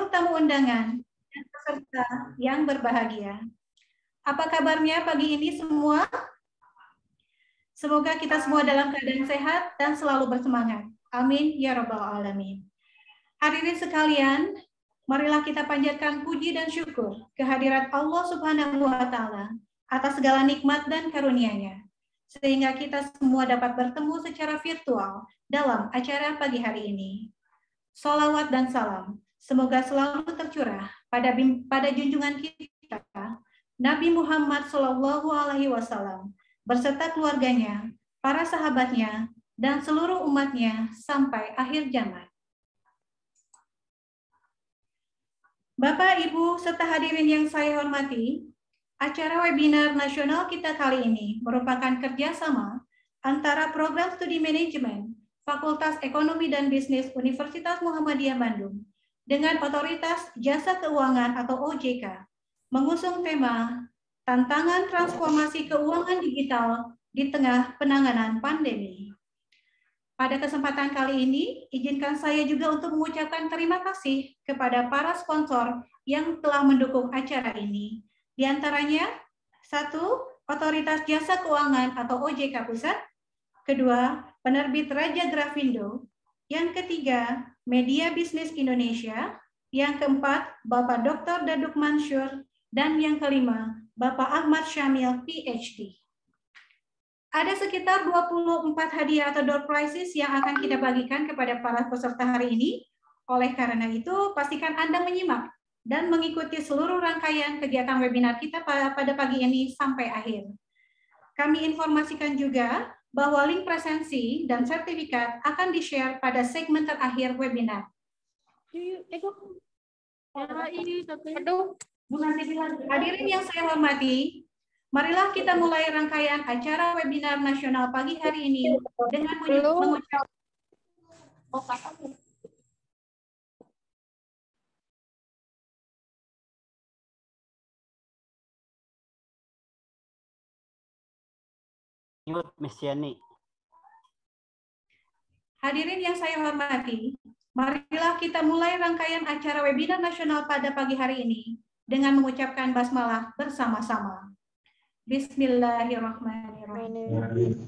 seluruh tamu undangan dan peserta yang berbahagia. Apa kabarnya pagi ini semua? Semoga kita semua dalam keadaan sehat dan selalu bersemangat. Amin ya rabbal alamin. Hadirin sekalian, marilah kita panjatkan puji dan syukur kehadirat Allah Subhanahu wa taala atas segala nikmat dan karunia-Nya, sehingga kita semua dapat bertemu secara virtual dalam acara pagi hari ini. Salawat dan salam semoga selalu tercurah pada junjungan kita Nabi Muhammad SAW beserta keluarganya, para sahabatnya, dan seluruh umatnya sampai akhir zaman. Bapak, Ibu, serta hadirin yang saya hormati, acara webinar nasional kita kali ini merupakan kerjasama antara Program Studi Manajemen Fakultas Ekonomi dan Bisnis Universitas Muhammadiyah Bandung dengan Otoritas Jasa Keuangan atau OJK mengusung tema Tantangan Transformasi Keuangan Digital di Tengah Penanganan Pandemi. Pada kesempatan kali ini, izinkan saya juga untuk mengucapkan terima kasih kepada para sponsor yang telah mendukung acara ini. Di antaranya, 1. Otoritas Jasa Keuangan atau OJK Pusat, 2. Penerbit Raja Grafindo, yang ketiga, Media Bisnis Indonesia, yang keempat, Bapak Dr. Daduk Mansur, dan yang kelima, Bapak Ahmad Syamil, PhD. Ada sekitar 24 hadiah atau door prizes yang akan kita bagikan kepada para peserta hari ini. Oleh karena itu, pastikan Anda menyimak dan mengikuti seluruh rangkaian kegiatan webinar kita pada pagi ini sampai akhir. Kami informasikan juga bahwa link presensi dan sertifikat akan di-share pada segmen terakhir webinar. Hadirin yang saya hormati, marilah kita mulai rangkaian acara webinar nasional pagi hari ini dengan mengucapkan Hadirin yang saya hormati, marilah kita mulai rangkaian acara webinar nasional pada pagi hari ini dengan mengucapkan basmalah bersama-sama. Bismillahirrahmanirrahim.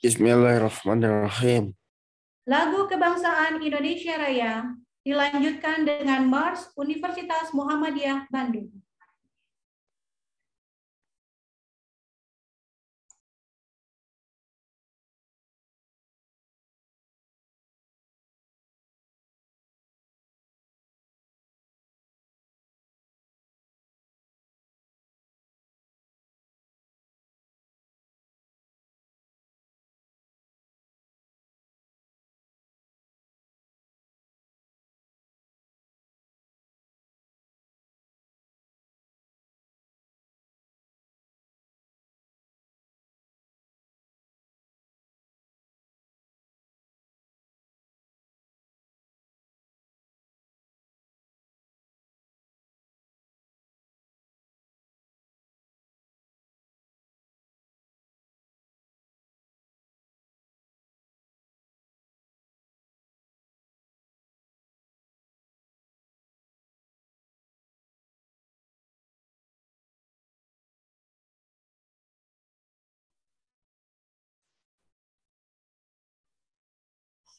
Bismillahirrahmanirrahim. Lagu Kebangsaan Indonesia Raya dilanjutkan dengan Mars Universitas Muhammadiyah Bandung.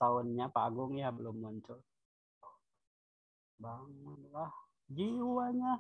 Soundnya Pak Agung ya belum muncul. Bangunlah jiwanya.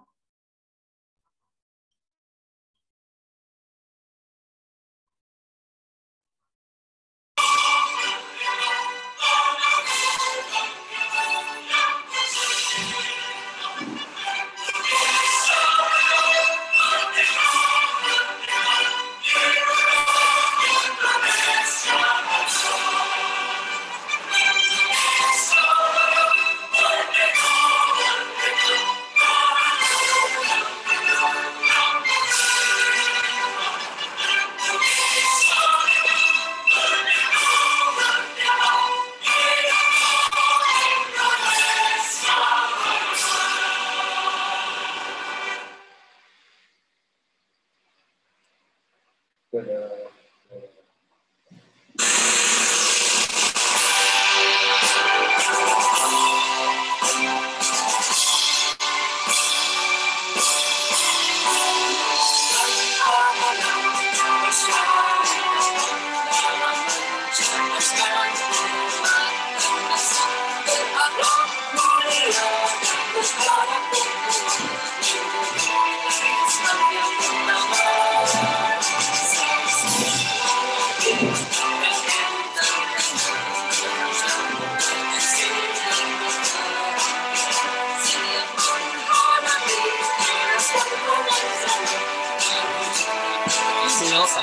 Video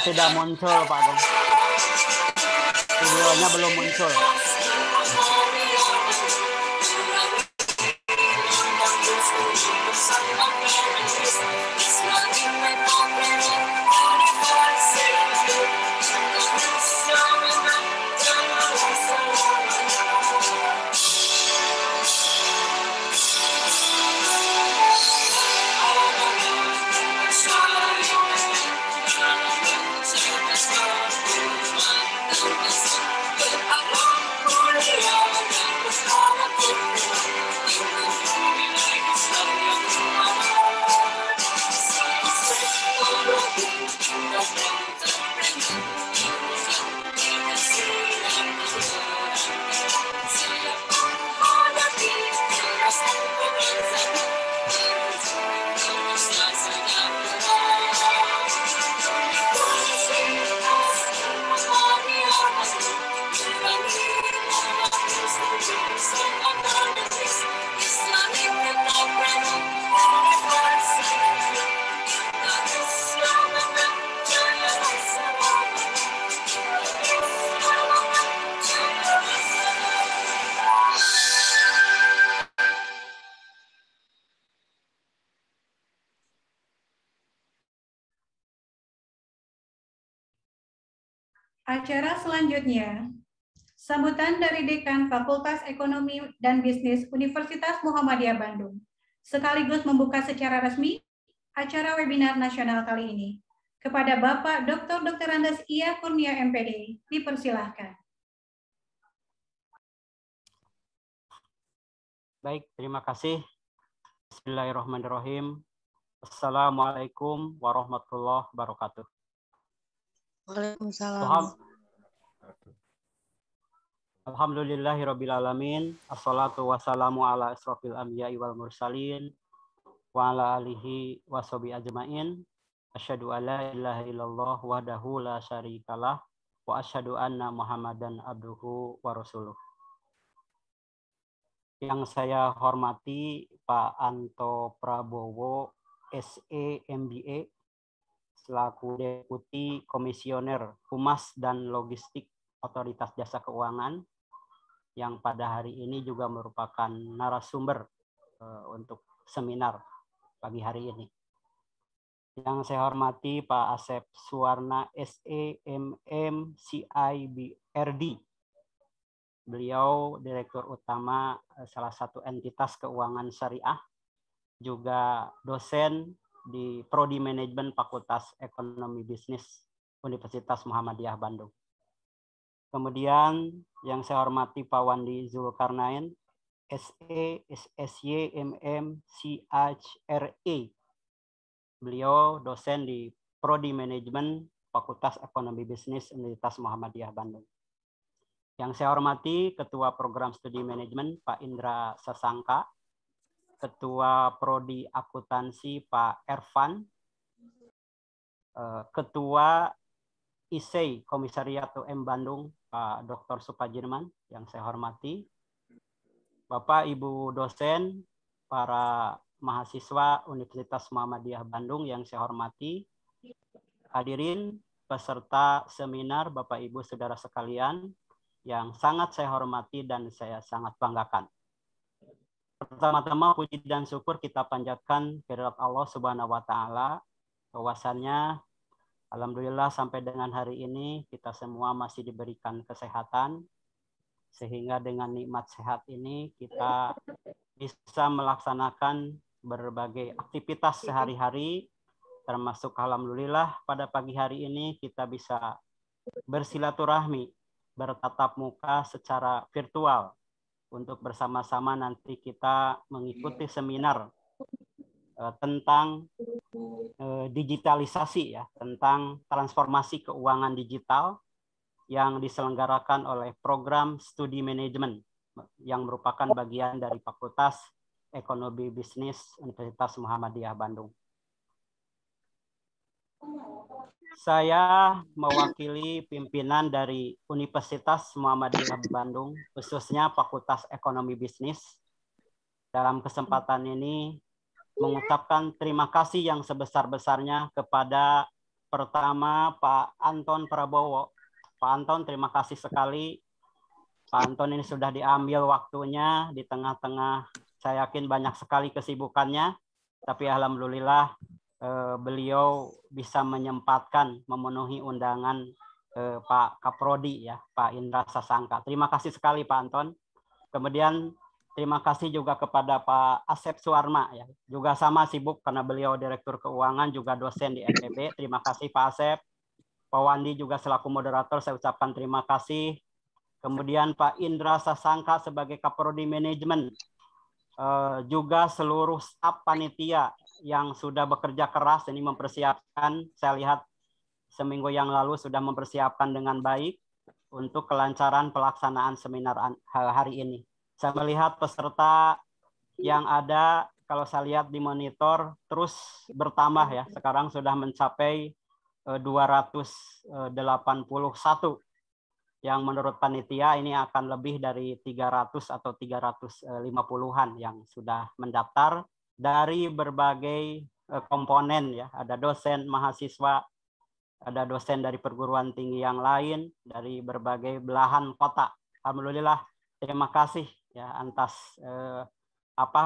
tidak muncul Pak Agung. Videonya belum muncul. Acara selanjutnya, sambutan dari Dekan Fakultas Ekonomi dan Bisnis Universitas Muhammadiyah Bandung, sekaligus membuka secara resmi acara webinar nasional kali ini. Kepada Bapak Dr. Andes Ia Kurnia MPD, dipersilahkan. Baik, terima kasih. Bismillahirrahmanirrahim. Assalamualaikum warahmatullahi wabarakatuh. Waalaikumsalam. Alhamdulillahirrabbilalamin. Assalatu wassalamu ala asrofil anbiya'i wal mursalin wa ala alihi wa sahbihi ajma'in. Asyhadu an la ilaha illallah wahdahu la syarikalah wa asyhadu anna Muhammadan abduhu wa rasuluh. Yang saya hormati Pak Anto Prabowo, SE MBA, selaku Deputi Komisioner Humas dan Logistik Otoritas Jasa Keuangan, yang pada hari ini juga merupakan narasumber untuk seminar pagi hari ini. Yang saya hormati Pak Asep Suwarna, SE MM CIBRD. Beliau Direktur Utama salah satu entitas keuangan syariah, juga dosen di Prodi Manajemen Fakultas Ekonomi Bisnis Universitas Muhammadiyah Bandung. Kemudian yang saya hormati Pak Wandi Zulkarnain, SE SSY MM CHRE. Beliau dosen di Prodi Manajemen Fakultas Ekonomi Bisnis Universitas Muhammadiyah Bandung. Yang saya hormati Ketua Program Studi Manajemen Pak Indra Sasangka, Ketua Prodi Akuntansi Pak Ervan, Ketua ISEI Komisariat UM Bandung Pak Dr. Supajirman, yang saya hormati, Bapak Ibu dosen, para mahasiswa Universitas Muhammadiyah Bandung yang saya hormati, hadirin peserta seminar Bapak Ibu Saudara sekalian yang sangat saya hormati dan saya sangat banggakan. Pertama-tama puji dan syukur kita panjatkan kehadirat Allah Subhanahu wa taala, bahwasannya alhamdulillah sampai dengan hari ini kita semua masih diberikan kesehatan, sehingga dengan nikmat sehat ini kita bisa melaksanakan berbagai aktivitas sehari-hari, termasuk alhamdulillah pada pagi hari ini kita bisa bersilaturahmi, bertatap muka secara virtual untuk bersama-sama nanti kita mengikuti seminar tentang digitalisasi, ya, tentang transformasi keuangan digital yang diselenggarakan oleh program studi manajemen yang merupakan bagian dari Fakultas Ekonomi Bisnis Universitas Muhammadiyah Bandung. Saya mewakili pimpinan dari Universitas Muhammadiyah Bandung, khususnya Fakultas Ekonomi Bisnis. Dalam kesempatan ini mengucapkan terima kasih yang sebesar-besarnya kepada pertama Pak Anton Prabowo. Pak Anton, terima kasih sekali. Pak Anton ini sudah diambil waktunya di tengah-tengah, saya yakin banyak sekali kesibukannya, tapi alhamdulillah beliau bisa menyempatkan memenuhi undangan Pak Kaprodi, ya, Pak Indra Sasangka. Terima kasih sekali Pak Anton. Kemudian terima kasih juga kepada Pak Asep Suarma, ya, juga sama sibuk karena beliau Direktur Keuangan, juga dosen di FEB. Terima kasih Pak Asep. Pak Wandi juga selaku moderator, saya ucapkan terima kasih. Kemudian Pak Indra Sasangka sebagai Kaprodi Manajemen, juga seluruh staf panitia yang sudah bekerja keras ini mempersiapkan, saya lihat seminggu yang lalu sudah mempersiapkan dengan baik untuk kelancaran pelaksanaan seminar hari ini. Saya melihat peserta yang ada, kalau saya lihat di monitor, terus bertambah ya. Sekarang sudah mencapai 281, yang menurut panitia ini akan lebih dari 300 atau 350-an yang sudah mendaftar dari berbagai komponen, ya. Ada dosen, mahasiswa, ada dosen dari perguruan tinggi yang lain, dari berbagai belahan kota. Alhamdulillah, terima kasih ya atas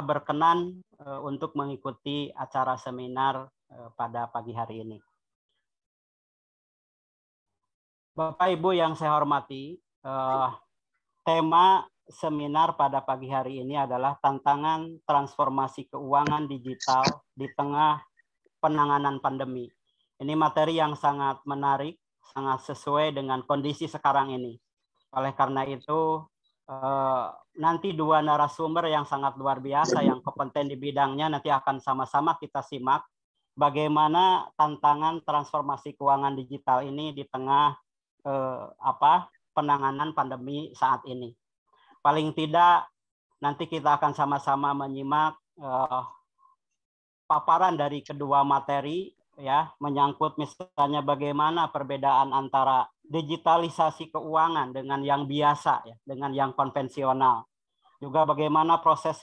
berkenan untuk mengikuti acara seminar pada pagi hari ini. Bapak Ibu yang saya hormati, tema seminar pada pagi hari ini adalah tantangan transformasi keuangan digital di tengah penanganan pandemi. Ini materi yang sangat menarik, sangat sesuai dengan kondisi sekarang ini. Oleh karena itu, nanti dua narasumber yang sangat luar biasa, yang kompeten di bidangnya, nanti akan sama-sama kita simak bagaimana tantangan transformasi keuangan digital ini di tengah penanganan pandemi saat ini. Paling tidak nanti kita akan sama-sama menyimak paparan dari kedua materi, ya, menyangkut misalnya bagaimana perbedaan antara digitalisasi keuangan dengan yang biasa, ya, dengan yang konvensional. Juga bagaimana proses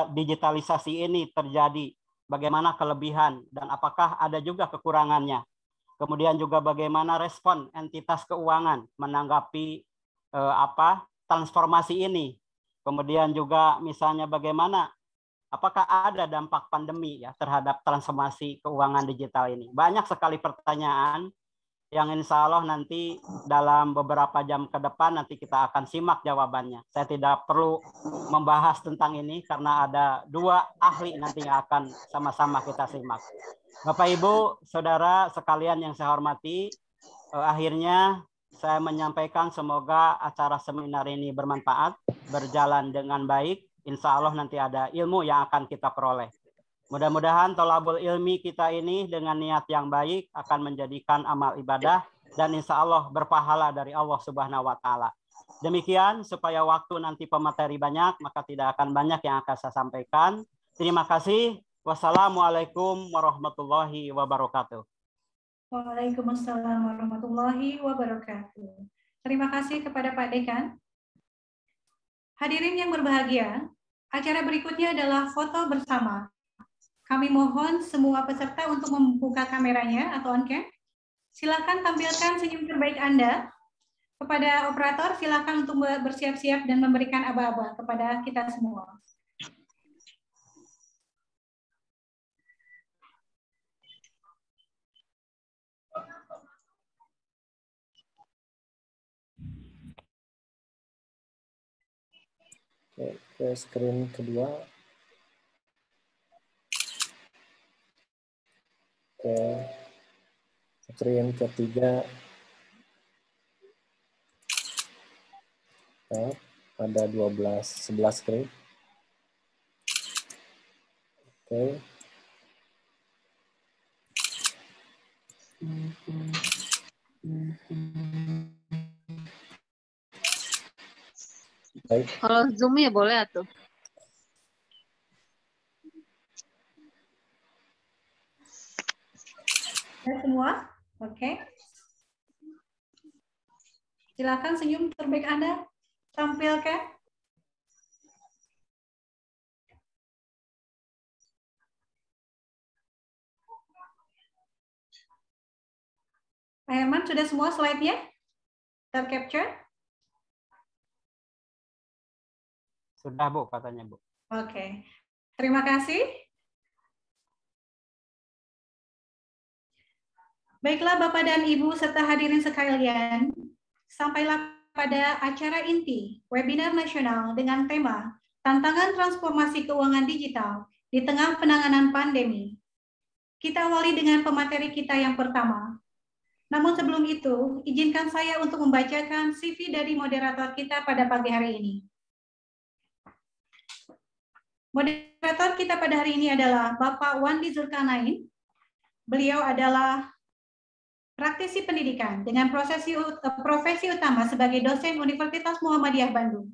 digitalisasi ini terjadi, bagaimana kelebihan dan apakah ada juga kekurangannya. Kemudian juga bagaimana respon entitas keuangan menanggapi transformasi ini. Kemudian juga misalnya bagaimana, apakah ada dampak pandemi ya terhadap transformasi keuangan digital ini. Banyak sekali pertanyaan yang insya Allah nanti dalam beberapa jam ke depan nanti kita akan simak jawabannya. Saya tidak perlu membahas tentang ini karena ada dua ahli nanti yang akan sama-sama kita simak. Bapak Ibu, Saudara sekalian yang saya hormati, akhirnya saya menyampaikan semoga acara seminar ini bermanfaat, berjalan dengan baik. Insya Allah nanti ada ilmu yang akan kita peroleh. Mudah-mudahan tolabul ilmi kita ini dengan niat yang baik akan menjadikan amal ibadah dan insya Allah berpahala dari Allah Subhanahu wa Ta'ala. Demikian, supaya waktu nanti pemateri banyak, maka tidak akan banyak yang akan saya sampaikan. Terima kasih. Wassalamualaikum warahmatullahi wabarakatuh. Waalaikumsalam warahmatullahi wabarakatuh. Terima kasih kepada Pak Dekan. Hadirin yang berbahagia, acara berikutnya adalah foto bersama. Kami mohon semua peserta untuk membuka kameranya atau on-cam. Silakan tampilkan senyum terbaik Anda. Kepada operator, silakan untuk bersiap-siap dan memberikan aba-aba kepada kita semua. Oke, ke screen kedua. Oke, screen ketiga. Nah, ada 11 screen. Oke. Baik. Kalau Zoom ya boleh atuh. Semua? Oke. Silakan senyum terbaik Anda tampilkan. Pak Herman, sudah semua slide-nya tercapture? Sudah, Bu, katanya, Bu. Oke. Terima kasih. Baiklah Bapak dan Ibu serta hadirin sekalian, sampailah pada acara inti webinar nasional dengan tema Tantangan Transformasi Keuangan Digital di Tengah Penanganan Pandemi. Kita awali dengan pemateri kita yang pertama. Namun sebelum itu, izinkan saya untuk membacakan CV dari moderator kita pada pagi hari ini. Moderator kita pada hari ini adalah Bapak Wandi Zulkarnain. Beliau adalah praktisi pendidikan dengan profesi utama sebagai dosen Universitas Muhammadiyah Bandung.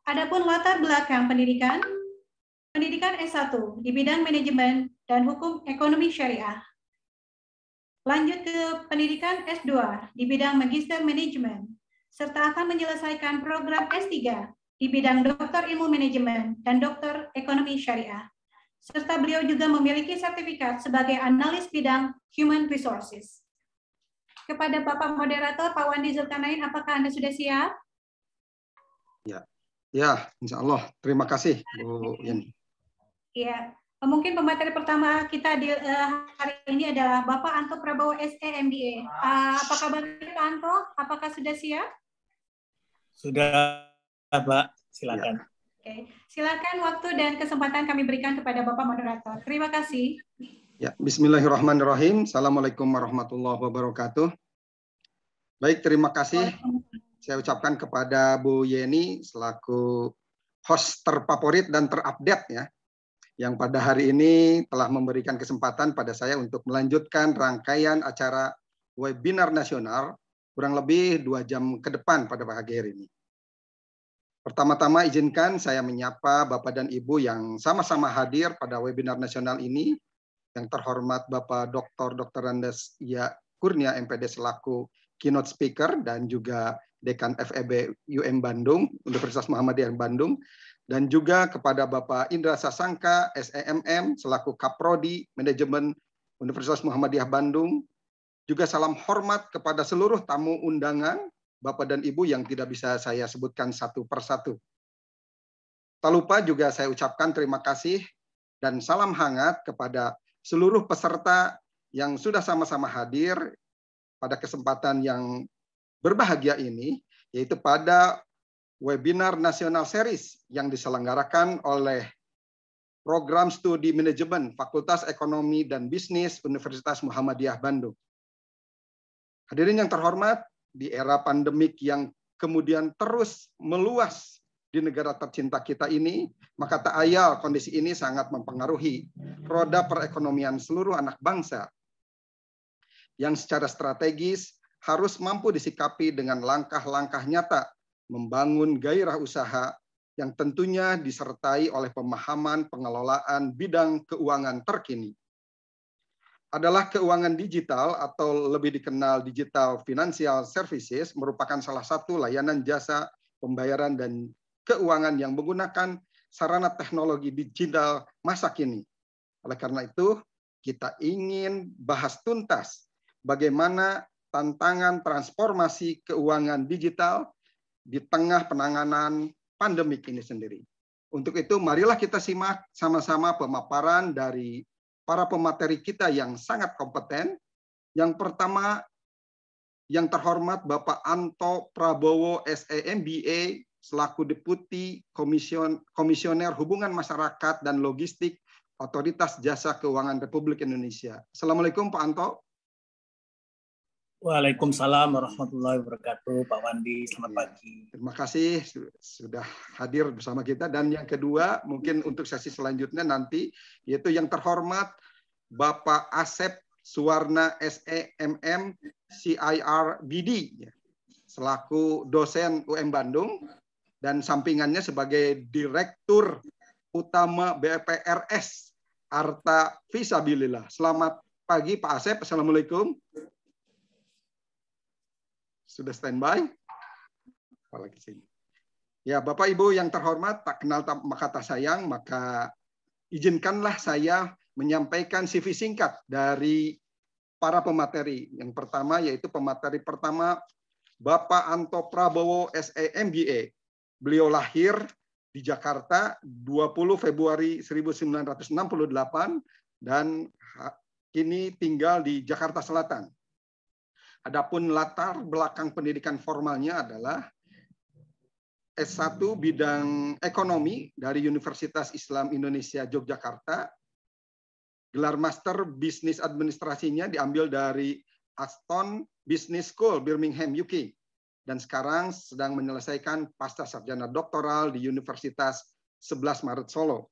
Adapun latar belakang pendidikan S1 di bidang manajemen dan hukum ekonomi syariah. Lanjut ke pendidikan S2 di bidang magister manajemen, serta akan menyelesaikan program S3 di bidang doktor ilmu manajemen dan doktor ekonomi syariah. Serta beliau juga memiliki sertifikat sebagai analis bidang human resources. Kepada Bapak Moderator, Pak Wandi Zulkarnain, apakah Anda sudah siap? Ya, insya Allah. Terima kasih, Bu Yeni. Ya, mungkin pemateri pertama kita di hari ini adalah Bapak Anto Prabowo SE MBA. Apa kabar Pak Anto? Apakah sudah siap? Sudah, Pak. Silakan. Oke, silakan waktu dan kesempatan kami berikan kepada Bapak Moderator. Terima kasih. Ya, bismillahirrahmanirrahim. Assalamualaikum warahmatullahi wabarakatuh. Baik, terima kasih. Saya ucapkan kepada Bu Yeni selaku host terfavorit dan terupdate ya, yang pada hari ini telah memberikan kesempatan pada saya untuk melanjutkan rangkaian acara webinar nasional kurang lebih 2 jam ke depan pada pagi hari ini. Pertama-tama izinkan saya menyapa Bapak dan Ibu yang sama-sama hadir pada webinar nasional ini. Yang terhormat Bapak Dr. Andes Ya Kurnia MPD selaku keynote speaker dan juga Dekan FEB UM Bandung, Universitas Muhammadiyah Bandung, dan juga kepada Bapak Indra Sasangka SEMM selaku Kaprodi Manajemen Universitas Muhammadiyah Bandung. Juga salam hormat kepada seluruh tamu undangan, Bapak dan Ibu yang tidak bisa saya sebutkan satu persatu. Tak lupa juga saya ucapkan terima kasih dan salam hangat kepada seluruh peserta yang sudah sama-sama hadir pada kesempatan yang berbahagia ini, yaitu pada webinar nasional series yang diselenggarakan oleh Program Studi Manajemen Fakultas Ekonomi dan Bisnis Universitas Muhammadiyah Bandung. Hadirin yang terhormat, di era pandemik yang kemudian terus meluas di negara tercinta kita ini, maka tak ayal kondisi ini sangat mempengaruhi roda perekonomian seluruh anak bangsa yang secara strategis harus mampu disikapi dengan langkah-langkah nyata membangun gairah usaha yang tentunya disertai oleh pemahaman pengelolaan bidang keuangan terkini. Adalah keuangan digital atau lebih dikenal digital financial services merupakan salah satu layanan jasa pembayaran dan keuangan yang menggunakan sarana teknologi digital masa kini. Oleh karena itu, kita ingin bahas tuntas bagaimana tantangan transformasi keuangan digital di tengah penanganan pandemik ini sendiri. Untuk itu, marilah kita simak sama-sama pemaparan dari para pemateri kita yang sangat kompeten. Yang pertama, yang terhormat Bapak Anto Prabowo SE MBA selaku Deputi Komisioner Hubungan Masyarakat dan Logistik Otoritas Jasa Keuangan Republik Indonesia. Assalamualaikum Pak Anto. Waalaikumsalam warahmatullahi wabarakatuh, Pak Wandi. Selamat pagi. Terima kasih sudah hadir bersama kita. Dan yang kedua, mungkin untuk sesi selanjutnya nanti, yaitu yang terhormat Bapak Asep Suwarna SEMM CIRBD selaku dosen UM Bandung dan sampingannya sebagai Direktur Utama BPRS Arta Fisabilillah. Selamat pagi Pak Asep. Assalamualaikum. Sudah standby? Apalagi sini. Ya, Bapak Ibu yang terhormat, tak kenal maka tak sayang, maka izinkanlah saya menyampaikan CV singkat dari para pemateri. Yang pertama yaitu pemateri pertama Bapak Anto Prabowo SE MBA. Beliau lahir di Jakarta 20 Februari 1968 dan kini tinggal di Jakarta Selatan. Adapun latar belakang pendidikan formalnya adalah S1 bidang ekonomi dari Universitas Islam Indonesia Yogyakarta. Gelar master bisnis administrasinya diambil dari Aston Business School, Birmingham, UK. Dan sekarang sedang menyelesaikan pasca sarjana doktoral di Universitas 11 Maret Solo.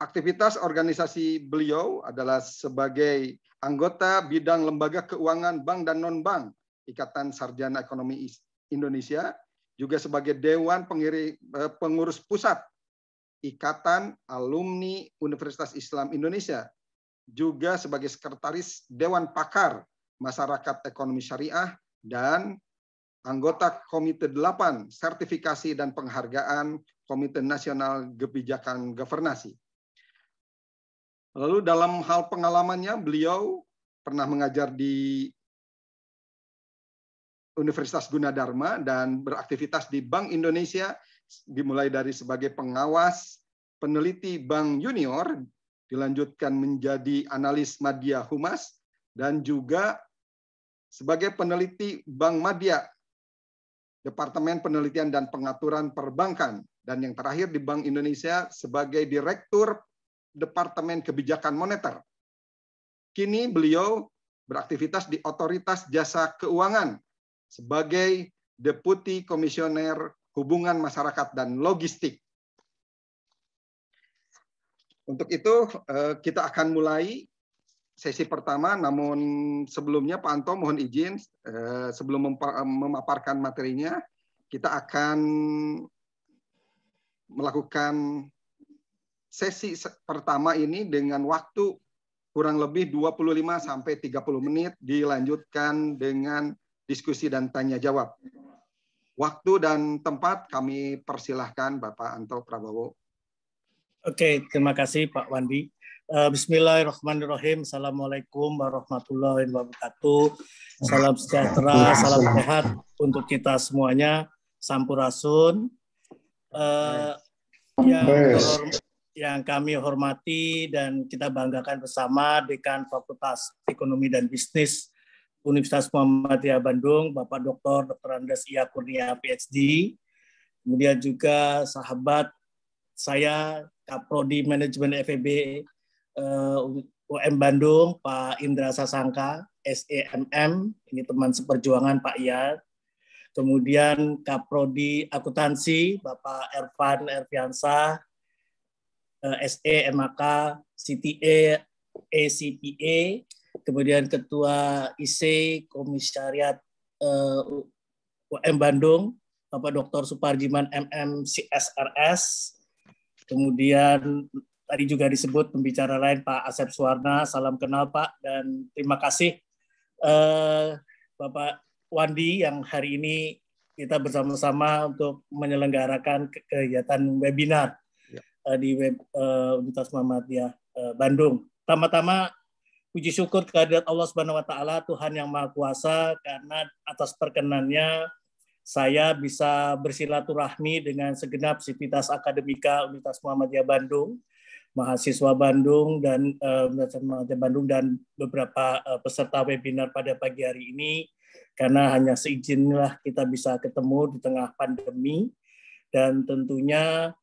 Aktivitas organisasi beliau adalah sebagai anggota bidang lembaga keuangan bank dan non-bank Ikatan Sarjana Ekonomi Indonesia, juga sebagai Dewan Pengurus Pusat Ikatan Alumni Universitas Islam Indonesia, juga sebagai Sekretaris Dewan Pakar Masyarakat Ekonomi Syariah, dan anggota Komite 8 Sertifikasi dan Penghargaan Komite Nasional Kebijakan Governasi. Lalu dalam hal pengalamannya, beliau pernah mengajar di Universitas Gunadarma dan beraktivitas di Bank Indonesia, dimulai dari sebagai pengawas peneliti Bank Junior, dilanjutkan menjadi analis Madya Humas, dan juga sebagai peneliti Bank Madya, Departemen Penelitian dan Pengaturan Perbankan, dan yang terakhir di Bank Indonesia sebagai Direktur Departemen Kebijakan Moneter. Kini beliau beraktivitas di Otoritas Jasa Keuangan sebagai Deputi Komisioner Hubungan Masyarakat dan Logistik. Untuk itu kita akan mulai sesi pertama, namun sebelumnya Pak Anto mohon izin sebelum memaparkan materinya, kita akan melakukan sesi pertama ini dengan waktu kurang lebih 25 sampai 30 menit, dilanjutkan dengan diskusi dan tanya jawab. Waktu dan tempat kami persilahkan Bapak Anto Prabowo. Oke, terima kasih Pak Wandi. Bismillahirrahmanirrahim. Assalamualaikum warahmatullahi wabarakatuh. Salam sejahtera, salam sehat untuk kita semuanya. Sampurasun. Yang kami hormati dan kita banggakan bersama Dekan Fakultas Ekonomi dan Bisnis Universitas Muhammadiyah Bandung, Bapak Dr. Andes Ia Kurnia, PhD. Kemudian juga sahabat saya, Kaprodi Manajemen FEB UM Bandung, Pak Indra Sasangka, SEMM, ini teman seperjuangan Pak Ia. Kemudian Kaprodi Akuntansi, Bapak Ervan Erfiansah, SE, MAK, CTA, ACPA, kemudian Ketua IC Komisariat UM Bandung, Bapak Dr. Suparjiman MM CSRS, kemudian tadi juga disebut pembicara lain Pak Asep Suwarna, salam kenal Pak, dan terima kasih Bapak Wandi yang hari ini kita bersama-sama untuk menyelenggarakan kegiatan webinar di Universitas Muhammadiyah Bandung. Pertama-tama puji syukur kehadirat Allah Subhanahu wa taala, Tuhan yang Maha Kuasa, karena atas perkenannya saya bisa bersilaturahmi dengan segenap sivitas akademika Universitas Muhammadiyah Bandung, mahasiswa Bandung dan Universitas Muhammadiyah Bandung, dan beberapa peserta webinar pada pagi hari ini, karena hanya seizinlah kita bisa ketemu di tengah pandemi. Dan tentunya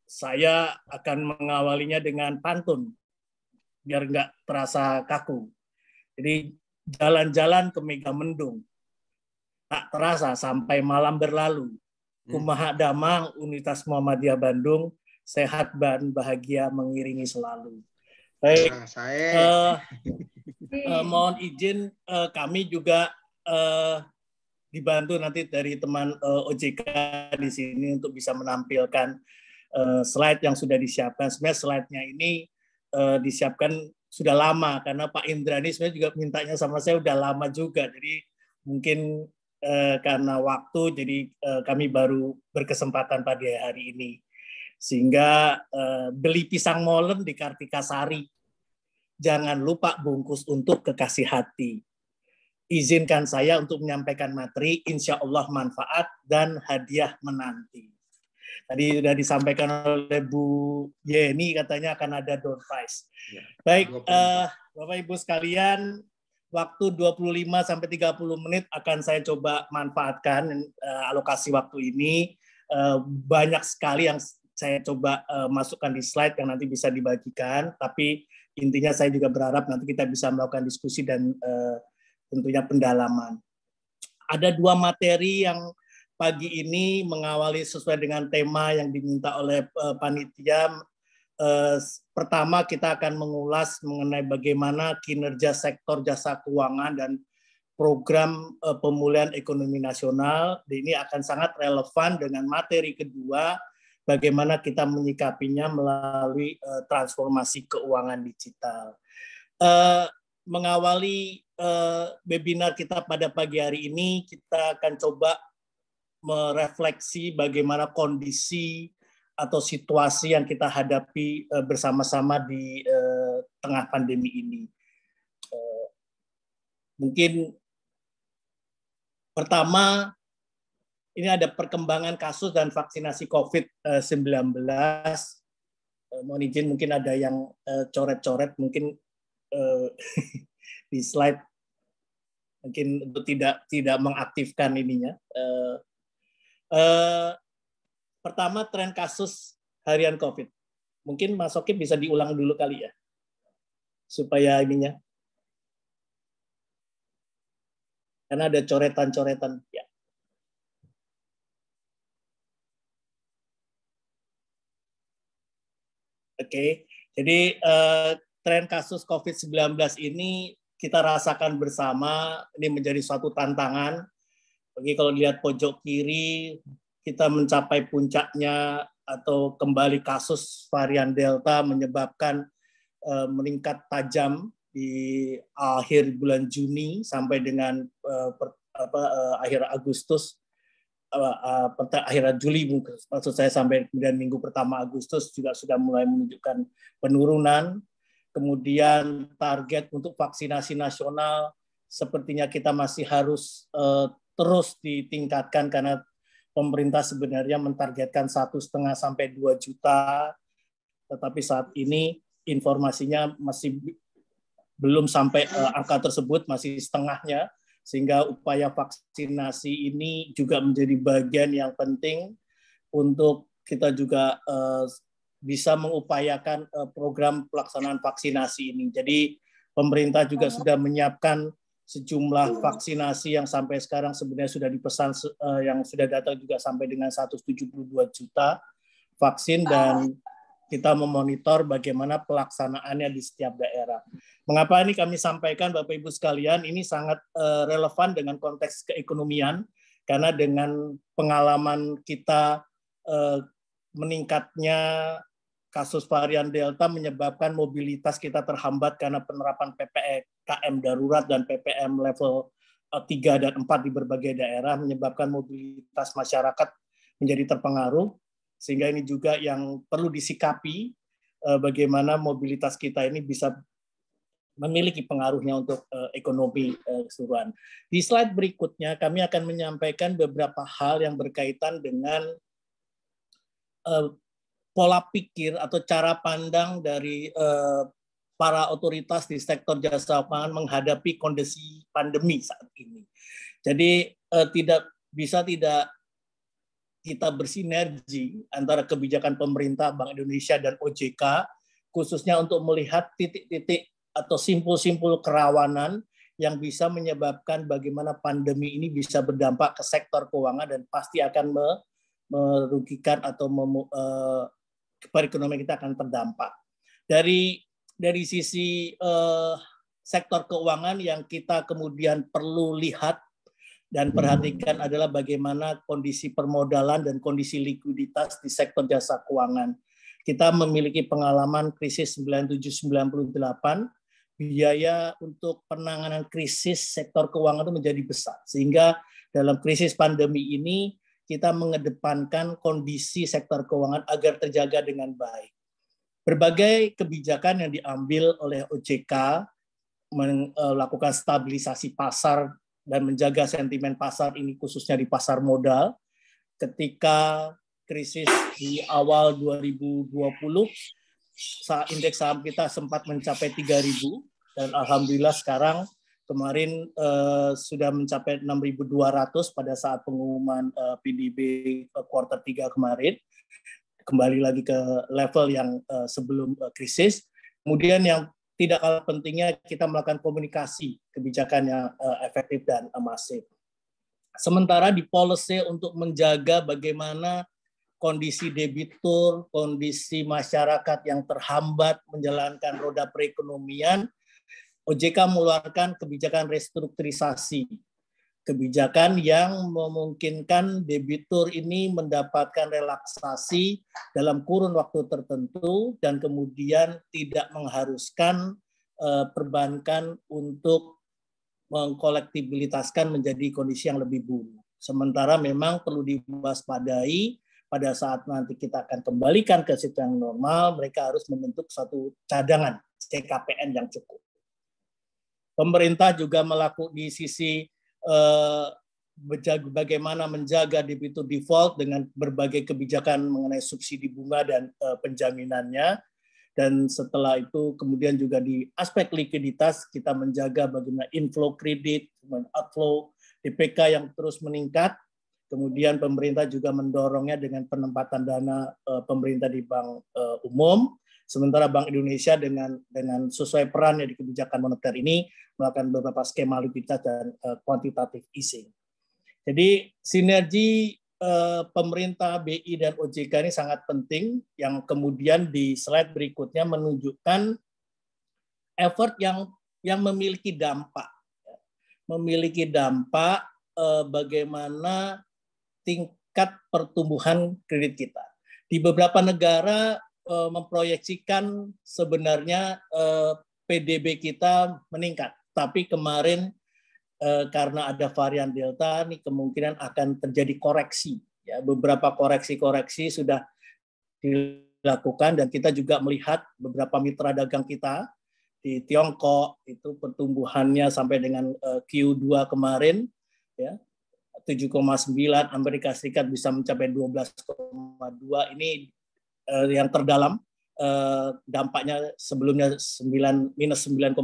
saya akan mengawalinya dengan pantun biar nggak terasa kaku. Jadi jalan-jalan ke Megamendung, tak terasa sampai malam berlalu. Kumaha damang Universitas Muhammadiyah Bandung, sehat dan bahagia mengiringi selalu. Baik, mohon izin kami juga dibantu nanti dari teman OJK di sini untuk bisa menampilkan slide yang sudah disiapkan. Sebenarnya slide-nya ini disiapkan sudah lama, karena Pak Indrani sebenarnya juga mintanya sama saya udah lama juga. Jadi mungkin karena waktu, jadi kami baru berkesempatan pada hari ini. Sehingga beli pisang molen di Kartika Sari. Jangan lupa bungkus untuk kekasih hati. Izinkan saya untuk menyampaikan materi, insya Allah manfaat dan hadiah menanti. Tadi sudah disampaikan oleh Bu Yeni, katanya akan ada door prize. Ya, baik, Bapak Ibu sekalian, waktu 25-30 menit akan saya coba manfaatkan alokasi waktu ini. Banyak sekali yang saya coba masukkan di slide yang nanti bisa dibagikan, tapi intinya saya juga berharap nanti kita bisa melakukan diskusi dan tentunya pendalaman. Ada 2 materi yang pagi ini mengawali sesuai dengan tema yang diminta oleh panitia. Pertama, kita akan mengulas mengenai bagaimana kinerja sektor jasa keuangan dan program pemulihan ekonomi nasional. Ini akan sangat relevan dengan materi kedua, bagaimana kita menyikapinya melalui transformasi keuangan digital. Mengawali webinar kita pada pagi hari ini, kita akan coba merefleksi bagaimana kondisi atau situasi yang kita hadapi bersama-sama di tengah pandemi ini. Mungkin pertama, ini ada perkembangan kasus dan vaksinasi COVID-19. Mohon izin, mungkin ada yang coret-coret, mungkin di slide, mungkin untuk tidak mengaktifkan ininya. Pertama, tren kasus harian COVID. Mungkin Mas Oki bisa diulang dulu kali ya, supaya ininya. Karena ada coretan-coretan. Ya. Oke, jadi tren kasus COVID-19 ini kita rasakan bersama, ini menjadi suatu tantangan. Bagi kalau lihat pojok kiri, kita mencapai puncaknya atau kembali kasus varian Delta menyebabkan meningkat tajam di akhir bulan Juni sampai dengan akhir Agustus, akhir Juli maksud saya, sampai kemudian minggu pertama Agustus juga sudah mulai menunjukkan penurunan. Kemudian target untuk vaksinasi nasional sepertinya kita masih harus terus ditingkatkan karena pemerintah sebenarnya mentargetkan 1,5 sampai 2 juta, tetapi saat ini informasinya masih belum sampai angka tersebut, masih setengahnya, sehingga upaya vaksinasi ini juga menjadi bagian yang penting untuk kita juga bisa mengupayakan program pelaksanaan vaksinasi ini. Jadi pemerintah juga sudah menyiapkan sejumlah vaksinasi yang sampai sekarang sebenarnya sudah dipesan, yang sudah datang juga sampai dengan 172 juta vaksin, dan kita memonitor bagaimana pelaksanaannya di setiap daerah. Mengapa ini kami sampaikan, Bapak Ibu sekalian, ini sangat relevan dengan konteks keekonomian, karena dengan pengalaman kita meningkatnya kasus varian Delta menyebabkan mobilitas kita terhambat karena penerapan PPKM darurat dan PPM level 3 dan 4 di berbagai daerah, menyebabkan mobilitas masyarakat menjadi terpengaruh, sehingga ini juga yang perlu disikapi, bagaimana mobilitas kita ini bisa memiliki pengaruhnya untuk ekonomi keseluruhan. Di slide berikutnya kami akan menyampaikan beberapa hal yang berkaitan dengan pola pikir atau cara pandang dari para otoritas di sektor jasa keuangan menghadapi kondisi pandemi saat ini. Jadi tidak kita bersinergi antara kebijakan pemerintah, Bank Indonesia, dan OJK, khususnya untuk melihat titik-titik atau simpul-simpul kerawanan yang bisa menyebabkan bagaimana pandemi ini bisa berdampak ke sektor keuangan dan pasti akan merugikan atau perekonomian kita akan terdampak. Dari sisi sektor keuangan yang kita kemudian perlu lihat dan perhatikan adalah bagaimana kondisi permodalan dan kondisi likuiditas di sektor jasa keuangan. kita memiliki pengalaman krisis 97-98, biaya untuk penanganan krisis sektor keuangan itu menjadi besar. Sehingga dalam krisis pandemi ini kita mengedepankan kondisi sektor keuangan agar terjaga dengan baik. Berbagai kebijakan yang diambil oleh OJK melakukan stabilisasi pasar dan menjaga sentimen pasar ini khususnya di pasar modal. Ketika krisis di awal 2020, indeks saham kita sempat mencapai 3.000 dan alhamdulillah sekarang kemarin sudah mencapai 6.200 pada saat pengumuman PDB kuartal 3 kemarin. Kembali lagi ke level yang sebelum krisis. Kemudian yang tidak kalah pentingnya kita melakukan komunikasi kebijakan yang efektif dan masif. Sementara di policy untuk menjaga bagaimana kondisi debitur, kondisi masyarakat yang terhambat menjalankan roda perekonomian, OJK mengeluarkan kebijakan restrukturisasi. Kebijakan yang memungkinkan debitur ini mendapatkan relaksasi dalam kurun waktu tertentu dan kemudian tidak mengharuskan perbankan untuk mengkolektibilitaskan menjadi kondisi yang lebih buruk. Sementara memang perlu diwaspadai pada saat nanti kita akan kembalikan ke sistem yang normal, mereka harus membentuk satu cadangan CKPN yang cukup. Pemerintah juga melakukan di sisi bagaimana menjaga debitur default dengan berbagai kebijakan mengenai subsidi bunga dan penjaminannya. Dan setelah itu kemudian juga di aspek likuiditas kita menjaga bagaimana inflow kredit, outflow DPK yang terus meningkat. Kemudian pemerintah juga mendorongnya dengan penempatan dana pemerintah di bank umum. Sementara Bank Indonesia dengan sesuai perannya di kebijakan moneter ini melakukan beberapa skema likuiditas dan quantitative easing. Jadi sinergi pemerintah, BI dan OJK ini sangat penting, yang kemudian di slide berikutnya menunjukkan effort yang memiliki dampak. Memiliki dampak bagaimana tingkat pertumbuhan kredit kita. Di beberapa negara memproyeksikan sebenarnya PDB kita meningkat, tapi kemarin karena ada varian Delta, ini kemungkinan akan terjadi koreksi. Ya, beberapa koreksi-koreksi sudah dilakukan dan kita juga melihat beberapa mitra dagang kita di Tiongkok itu pertumbuhannya sampai dengan Q2 kemarin, ya 7,9, Amerika Serikat bisa mencapai 12,2. Ini yang terdalam, dampaknya sebelumnya minus 9,1.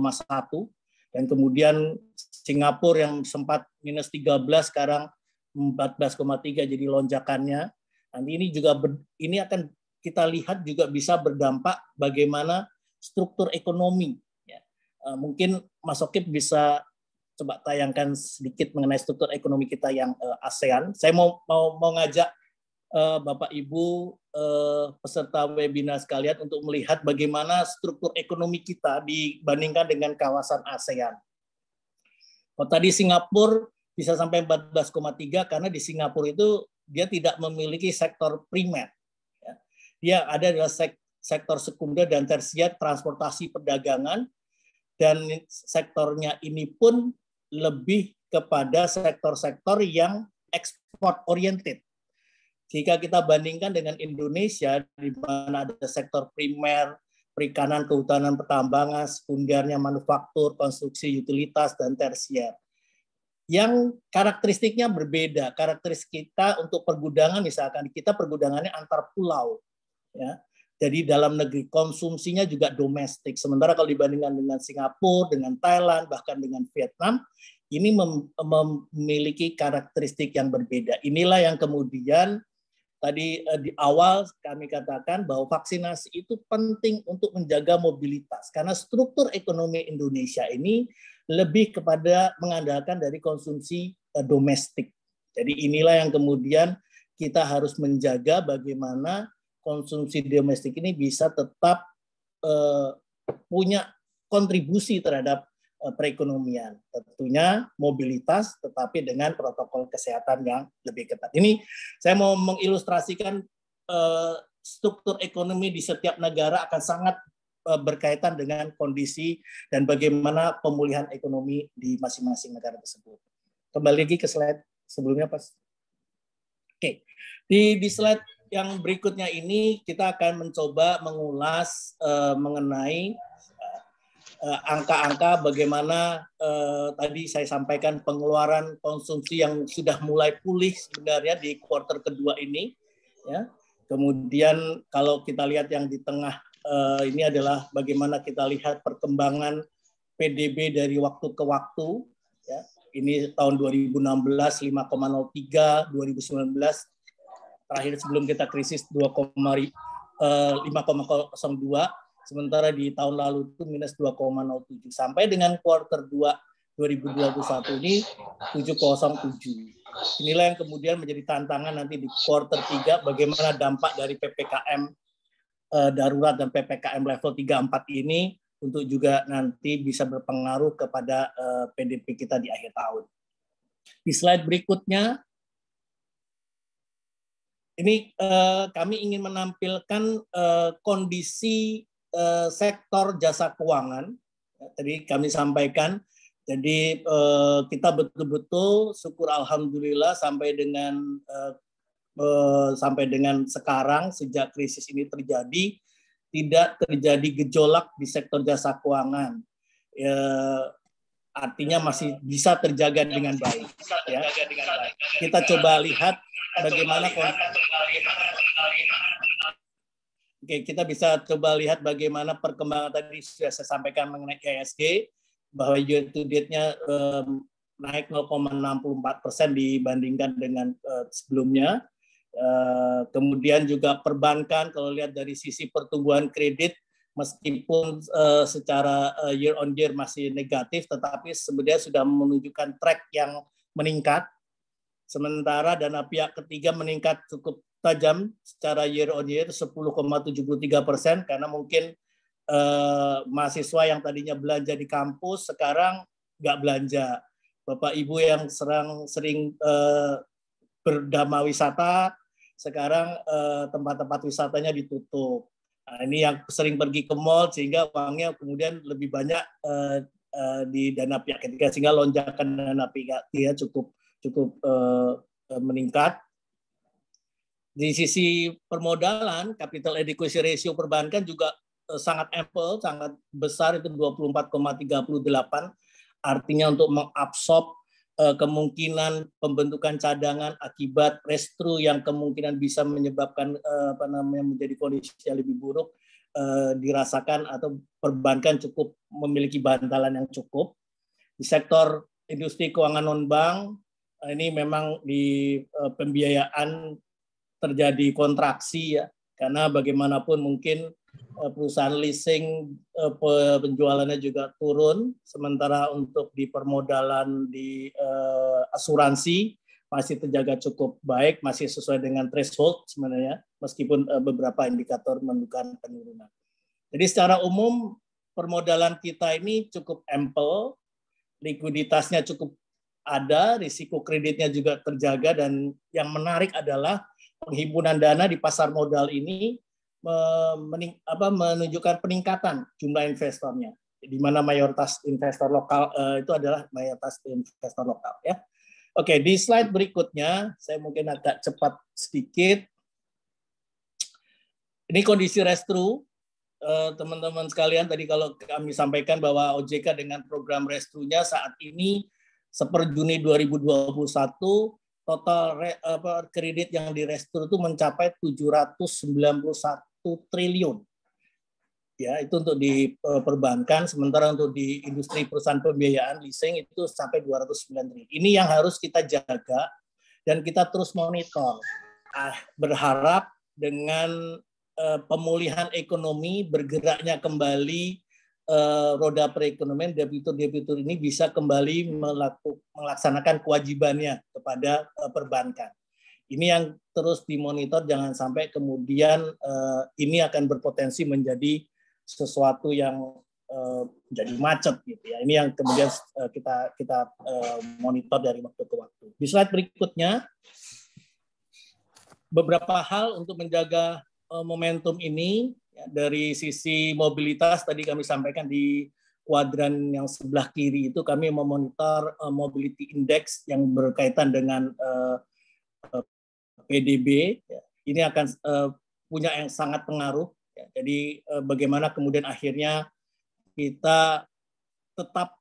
Dan kemudian Singapura yang sempat minus 13 sekarang 14,3 jadi lonjakannya. Nanti ini juga ini akan kita lihat juga bisa berdampak bagaimana struktur ekonomi. Ya. Mungkin Mas Okip bisa coba tayangkan sedikit mengenai struktur ekonomi kita yang ASEAN. Saya mau ngajak Bapak Ibu peserta webinar sekalian untuk melihat bagaimana struktur ekonomi kita dibandingkan dengan kawasan ASEAN. Kalau tadi Singapura bisa sampai 14,3 karena di Singapura itu dia tidak memiliki sektor primer. Ya. Dia ada adalah sektor sekunder dan tersier, transportasi, perdagangan, dan sektornya ini pun lebih kepada sektor-sektor yang ekspor oriented. Jika kita bandingkan dengan Indonesia, di mana ada sektor primer, perikanan, kehutanan, pertambangan, sekundernya manufaktur, konstruksi, utilitas, dan tersier. Yang karakteristiknya berbeda. Karakteristik kita untuk pergudangan, misalkan kita pergudangannya antar pulau. Ya. Jadi dalam negeri, konsumsinya juga domestik. Sementara kalau dibandingkan dengan Singapura, dengan Thailand, bahkan dengan Vietnam, ini memiliki karakteristik yang berbeda. Inilah yang kemudian tadi di awal kami katakan bahwa vaksinasi itu penting untuk menjaga mobilitas. Karena struktur ekonomi Indonesia ini lebih kepada mengandalkan dari konsumsi domestik. Jadi inilah yang kemudian kita harus menjaga bagaimana konsumsi domestik ini bisa tetap punya kontribusi terhadap perekonomian. Tentunya mobilitas tetapi dengan protokol kesehatan yang lebih ketat. Ini saya mau mengilustrasikan struktur ekonomi di setiap negara akan sangat berkaitan dengan kondisi dan bagaimana pemulihan ekonomi di masing-masing negara tersebut. Kembali lagi ke slide sebelumnya, Pak. Oke, di slide yang berikutnya ini kita akan mencoba mengulas mengenai angka-angka bagaimana tadi saya sampaikan pengeluaran konsumsi yang sudah mulai pulih sebenarnya di kuartal kedua ini, ya. Kemudian kalau kita lihat yang di tengah ini adalah bagaimana kita lihat perkembangan PDB dari waktu ke waktu, ya. Ini tahun 2016 5,03, 2019 terakhir sebelum kita krisis 5,02, sementara di tahun lalu itu minus 2,07 sampai dengan kuartal 2 2021 ini 7,07. Inilah yang kemudian menjadi tantangan nanti di kuartal 3 bagaimana dampak dari PPKM darurat dan PPKM level 3-4 ini untuk juga nanti bisa berpengaruh kepada PDB kita di akhir tahun. Di slide berikutnya, ini kami ingin menampilkan kondisi sektor jasa keuangan. Tadi kami sampaikan, jadi kita betul-betul syukur alhamdulillah sampai dengan sekarang sejak krisis ini terjadi tidak terjadi gejolak di sektor jasa keuangan. Artinya masih bisa terjaga dengan baik. Ya. Kita coba lihat bagaimana kita bisa coba lihat bagaimana perkembangan tadi sudah saya sampaikan mengenai IHSG bahwa year to date-nya naik 0,64% dibandingkan dengan sebelumnya. Kemudian juga perbankan kalau lihat dari sisi pertumbuhan kredit meskipun secara year on year masih negatif tetapi sebenarnya sudah menunjukkan track yang meningkat. Sementara dana pihak ketiga meningkat cukup tajam secara year on year 10,73% karena mungkin mahasiswa yang tadinya belanja di kampus sekarang nggak belanja. Bapak Ibu yang sering berdama wisata sekarang tempat-tempat wisatanya ditutup. Nah, ini yang sering pergi ke mall sehingga uangnya kemudian lebih banyak di dana pihak ketiga sehingga lonjakan dana pihak ketiga cukup meningkat. Di sisi permodalan, capital adequacy ratio perbankan juga sangat ample, sangat besar itu 24,38, artinya untuk mengabsorb kemungkinan pembentukan cadangan akibat restru yang kemungkinan bisa menyebabkan menjadi kondisi yang lebih buruk dirasakan atau perbankan cukup memiliki bantalan yang cukup. Di sektor industri keuangan non-bank ini memang di pembiayaan terjadi kontraksi ya, karena bagaimanapun mungkin perusahaan leasing penjualannya juga turun, sementara untuk di permodalan di asuransi masih terjaga cukup baik, masih sesuai dengan threshold sebenarnya, meskipun beberapa indikator menunjukkan penurunan. Jadi secara umum permodalan kita ini cukup ample, likuiditasnya cukup ada, risiko kreditnya juga terjaga, dan yang menarik adalah penghimpunan dana di pasar modal ini menunjukkan peningkatan jumlah investornya, di mana mayoritas investor lokal itu adalah mayoritas investor lokal ya. Oke, di slide berikutnya saya mungkin agak cepat sedikit. Ini kondisi restru teman-teman sekalian. Tadi kalau kami sampaikan bahwa OJK dengan program restrunya saat ini per Juni 2021 total kredit yang direstru itu mencapai 791 triliun. Ya, itu untuk di perbankan, sementara untuk di industri perusahaan pembiayaan leasing itu sampai 209 triliun. Ini yang harus kita jaga dan kita terus monitor. Berharap dengan pemulihan ekonomi, bergeraknya kembali roda perekonomian, debitur-debitur ini bisa kembali melaksanakan kewajibannya kepada perbankan. Ini yang terus dimonitor, jangan sampai kemudian ini akan berpotensi menjadi sesuatu yang menjadi macet gitu ya. Ini yang kemudian kita monitor dari waktu ke waktu. Di slide berikutnya, beberapa hal untuk menjaga momentum ini ya, dari sisi mobilitas tadi kami sampaikan di kuadran yang sebelah kiri itu kami memonitor mobility index yang berkaitan dengan PDB. Ya. Ini akan punya yang sangat pengaruh. Ya. Jadi bagaimana kemudian akhirnya kita tetap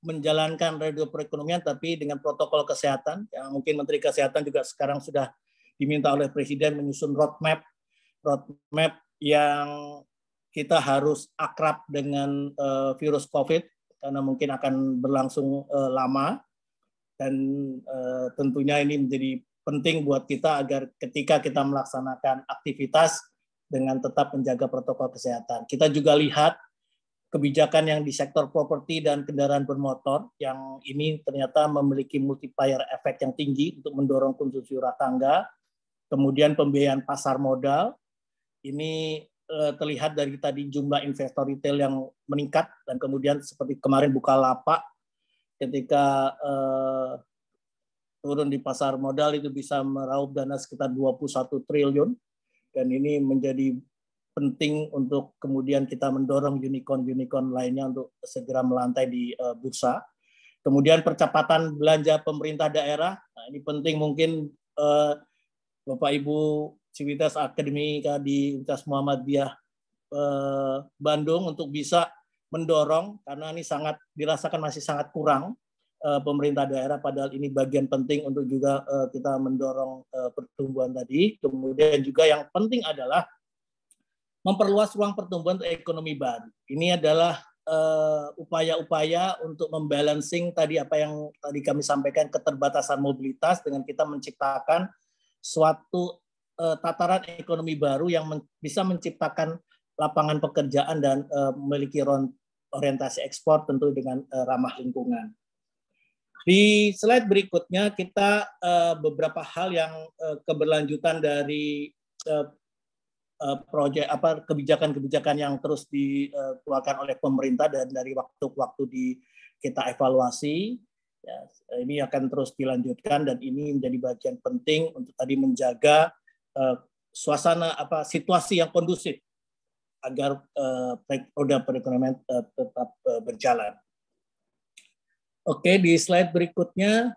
menjalankan radio perekonomian tapi dengan protokol kesehatan yang mungkin Menteri Kesehatan juga sekarang sudah diminta oleh Presiden menyusun roadmap yang kita harus akrab dengan virus COVID karena mungkin akan berlangsung lama dan tentunya ini menjadi penting buat kita agar ketika kita melaksanakan aktivitas dengan tetap menjaga protokol kesehatan. Kita juga lihat kebijakan yang di sektor properti dan kendaraan bermotor yang ini ternyata memiliki multiplier efek yang tinggi untuk mendorong konsumsi rumah tangga. Kemudian pembiayaan pasar modal, ini terlihat dari tadi jumlah investor retail yang meningkat dan kemudian seperti kemarin Bukalapak ketika turun di pasar modal itu bisa meraup dana sekitar 21 triliun dan ini menjadi penting untuk kemudian kita mendorong unicorn lainnya untuk segera melantai di bursa. Kemudian percepatan belanja pemerintah daerah, nah ini penting mungkin Bapak Ibu Civitas Akademika di Universitas Muhammadiyah Bandung untuk bisa mendorong karena ini sangat dirasakan masih sangat kurang pemerintah daerah padahal ini bagian penting untuk juga kita mendorong pertumbuhan tadi. Kemudian juga yang penting adalah memperluas ruang pertumbuhan ekonomi baru. Ini adalah upaya-upaya untuk membalancing tadi apa yang tadi kami sampaikan keterbatasan mobilitas dengan kita menciptakan suatu tataran ekonomi baru yang bisa menciptakan lapangan pekerjaan dan memiliki orientasi ekspor tentu dengan ramah lingkungan. Di slide berikutnya kita beberapa hal yang keberlanjutan dari kebijakan-kebijakan yang terus dikeluarkan oleh pemerintah dan dari waktu ke waktu kita evaluasi. Ya, ini akan terus dilanjutkan dan ini menjadi bagian penting untuk tadi menjaga suasana situasi yang kondusif agar roda perekonomian tetap berjalan. Oke, di slide berikutnya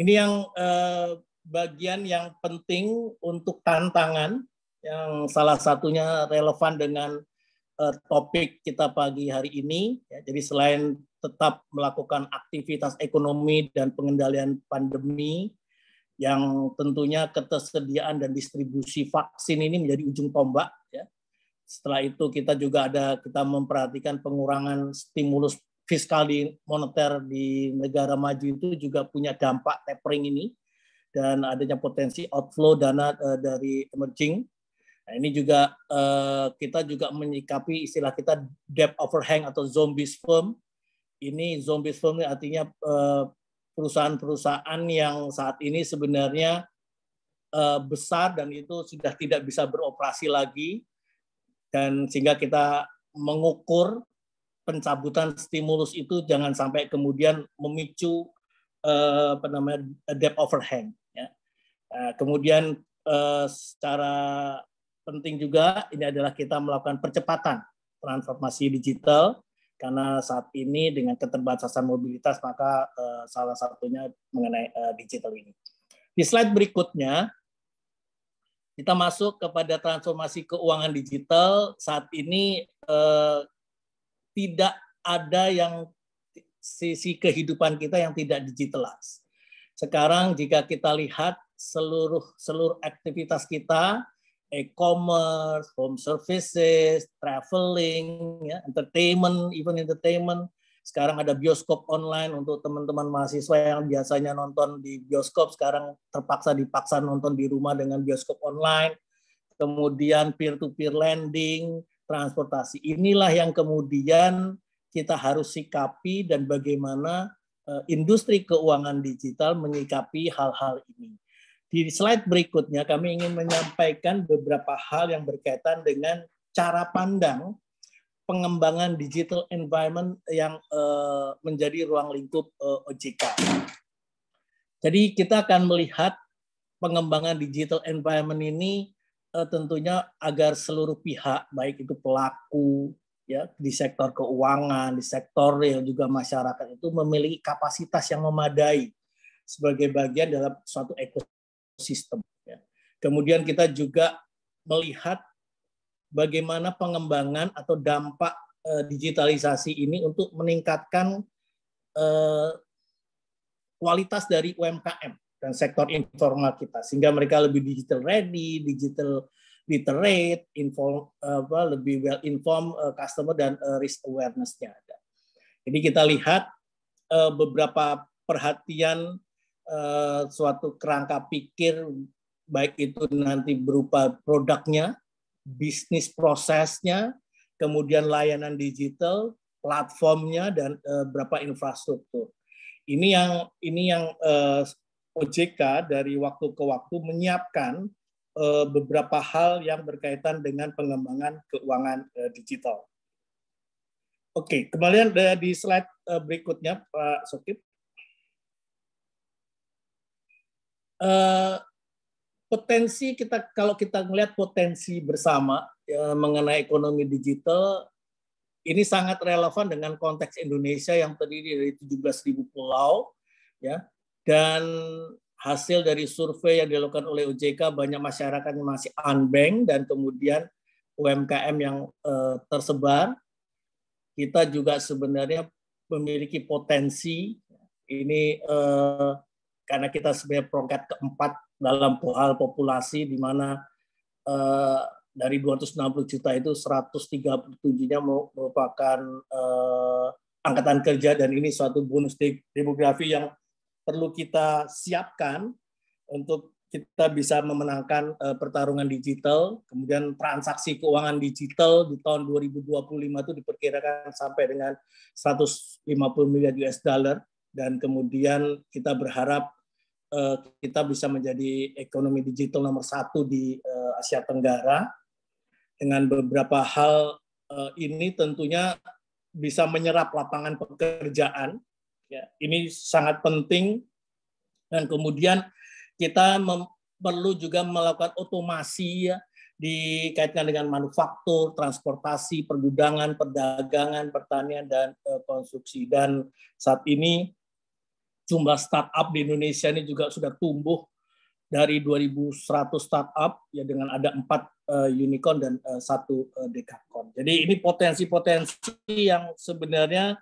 ini yang bagian yang penting untuk tantangan yang salah satunya relevan dengan topik kita pagi hari ini. Ya, jadi selain tetap melakukan aktivitas ekonomi dan pengendalian pandemi, yang tentunya ketersediaan dan distribusi vaksin ini menjadi ujung tombak. Ya. Setelah itu kita juga kita memperhatikan pengurangan stimulus fiskal di moneter di negara maju itu juga punya dampak tapering ini dan adanya potensi outflow dana dari emerging. Nah, ini juga kita juga menyikapi istilah kita debt overhang atau zombies firm. Ini zombies firm ini artinya perusahaan-perusahaan yang saat ini sebenarnya besar dan itu sudah tidak bisa beroperasi lagi dan sehingga kita mengukur pencabutan stimulus itu jangan sampai kemudian memicu debt overhang. Ya. Kemudian secara penting juga ini adalah kita melakukan percepatan transformasi digital karena saat ini dengan keterbatasan mobilitas maka salah satunya mengenai digital ini. Di slide berikutnya kita masuk kepada transformasi keuangan digital. Saat ini tidak ada yang sisi kehidupan kita yang tidak digitalize. Sekarang jika kita lihat seluruh aktivitas kita, e-commerce, home services, traveling, ya, entertainment, sekarang ada bioskop online untuk teman-teman mahasiswa yang biasanya nonton di bioskop, sekarang dipaksa nonton di rumah dengan bioskop online. Kemudian peer-to-peer lending, transportasi. Inilah yang kemudian kita harus sikapi dan bagaimana industri keuangan digital menyikapi hal-hal ini. Di slide berikutnya kami ingin menyampaikan beberapa hal yang berkaitan dengan cara pandang pengembangan digital environment yang menjadi ruang lingkup OJK. Jadi kita akan melihat pengembangan digital environment ini tentunya agar seluruh pihak, baik itu pelaku ya di sektor keuangan, di sektor real juga masyarakat itu memiliki kapasitas yang memadai sebagai bagian dalam suatu ekosistem. Ya. Kemudian kita juga melihat bagaimana pengembangan atau dampak digitalisasi ini untuk meningkatkan kualitas dari UMKM dan sektor informal kita, sehingga mereka lebih digital ready, digital literate, lebih well informed customer dan risk awareness-nya ada. Jadi kita lihat beberapa perhatian suatu kerangka pikir, baik itu nanti berupa produknya, bisnis prosesnya, kemudian layanan digital, platformnya, dan beberapa infrastruktur. Ini yang OJK dari waktu ke waktu menyiapkan beberapa hal yang berkaitan dengan pengembangan keuangan digital. Oke, kemudian di slide berikutnya, Pak Sokip. Potensi kita, kalau kita melihat potensi bersama mengenai ekonomi digital, ini sangat relevan dengan konteks Indonesia yang terdiri dari 17.000 pulau, ya. Dan hasil dari survei yang dilakukan oleh OJK, banyak masyarakat yang masih unbanked dan kemudian UMKM yang tersebar. Kita juga sebenarnya memiliki potensi ini karena kita sebenarnya peringkat keempat dalam hal populasi, di mana dari 260 juta itu 137-nya merupakan angkatan kerja, dan ini suatu bonus demografi yang perlu kita siapkan untuk kita bisa memenangkan pertarungan digital. Kemudian transaksi keuangan digital di tahun 2025 itu diperkirakan sampai dengan 150 miliar US dollar, dan kemudian kita berharap kita bisa menjadi ekonomi digital nomor 1 di Asia Tenggara. Dengan beberapa hal ini tentunya bisa menyerap lapangan pekerjaan. Ya, ini sangat penting, dan kemudian kita perlu juga melakukan otomasi ya, dikaitkan dengan manufaktur, transportasi, pergudangan, perdagangan, pertanian, dan konstruksi. Dan saat ini jumlah startup di Indonesia ini juga sudah tumbuh dari 2.100 startup ya, dengan ada 4 unicorn dan 1 dekakorn. Jadi ini potensi-potensi yang sebenarnya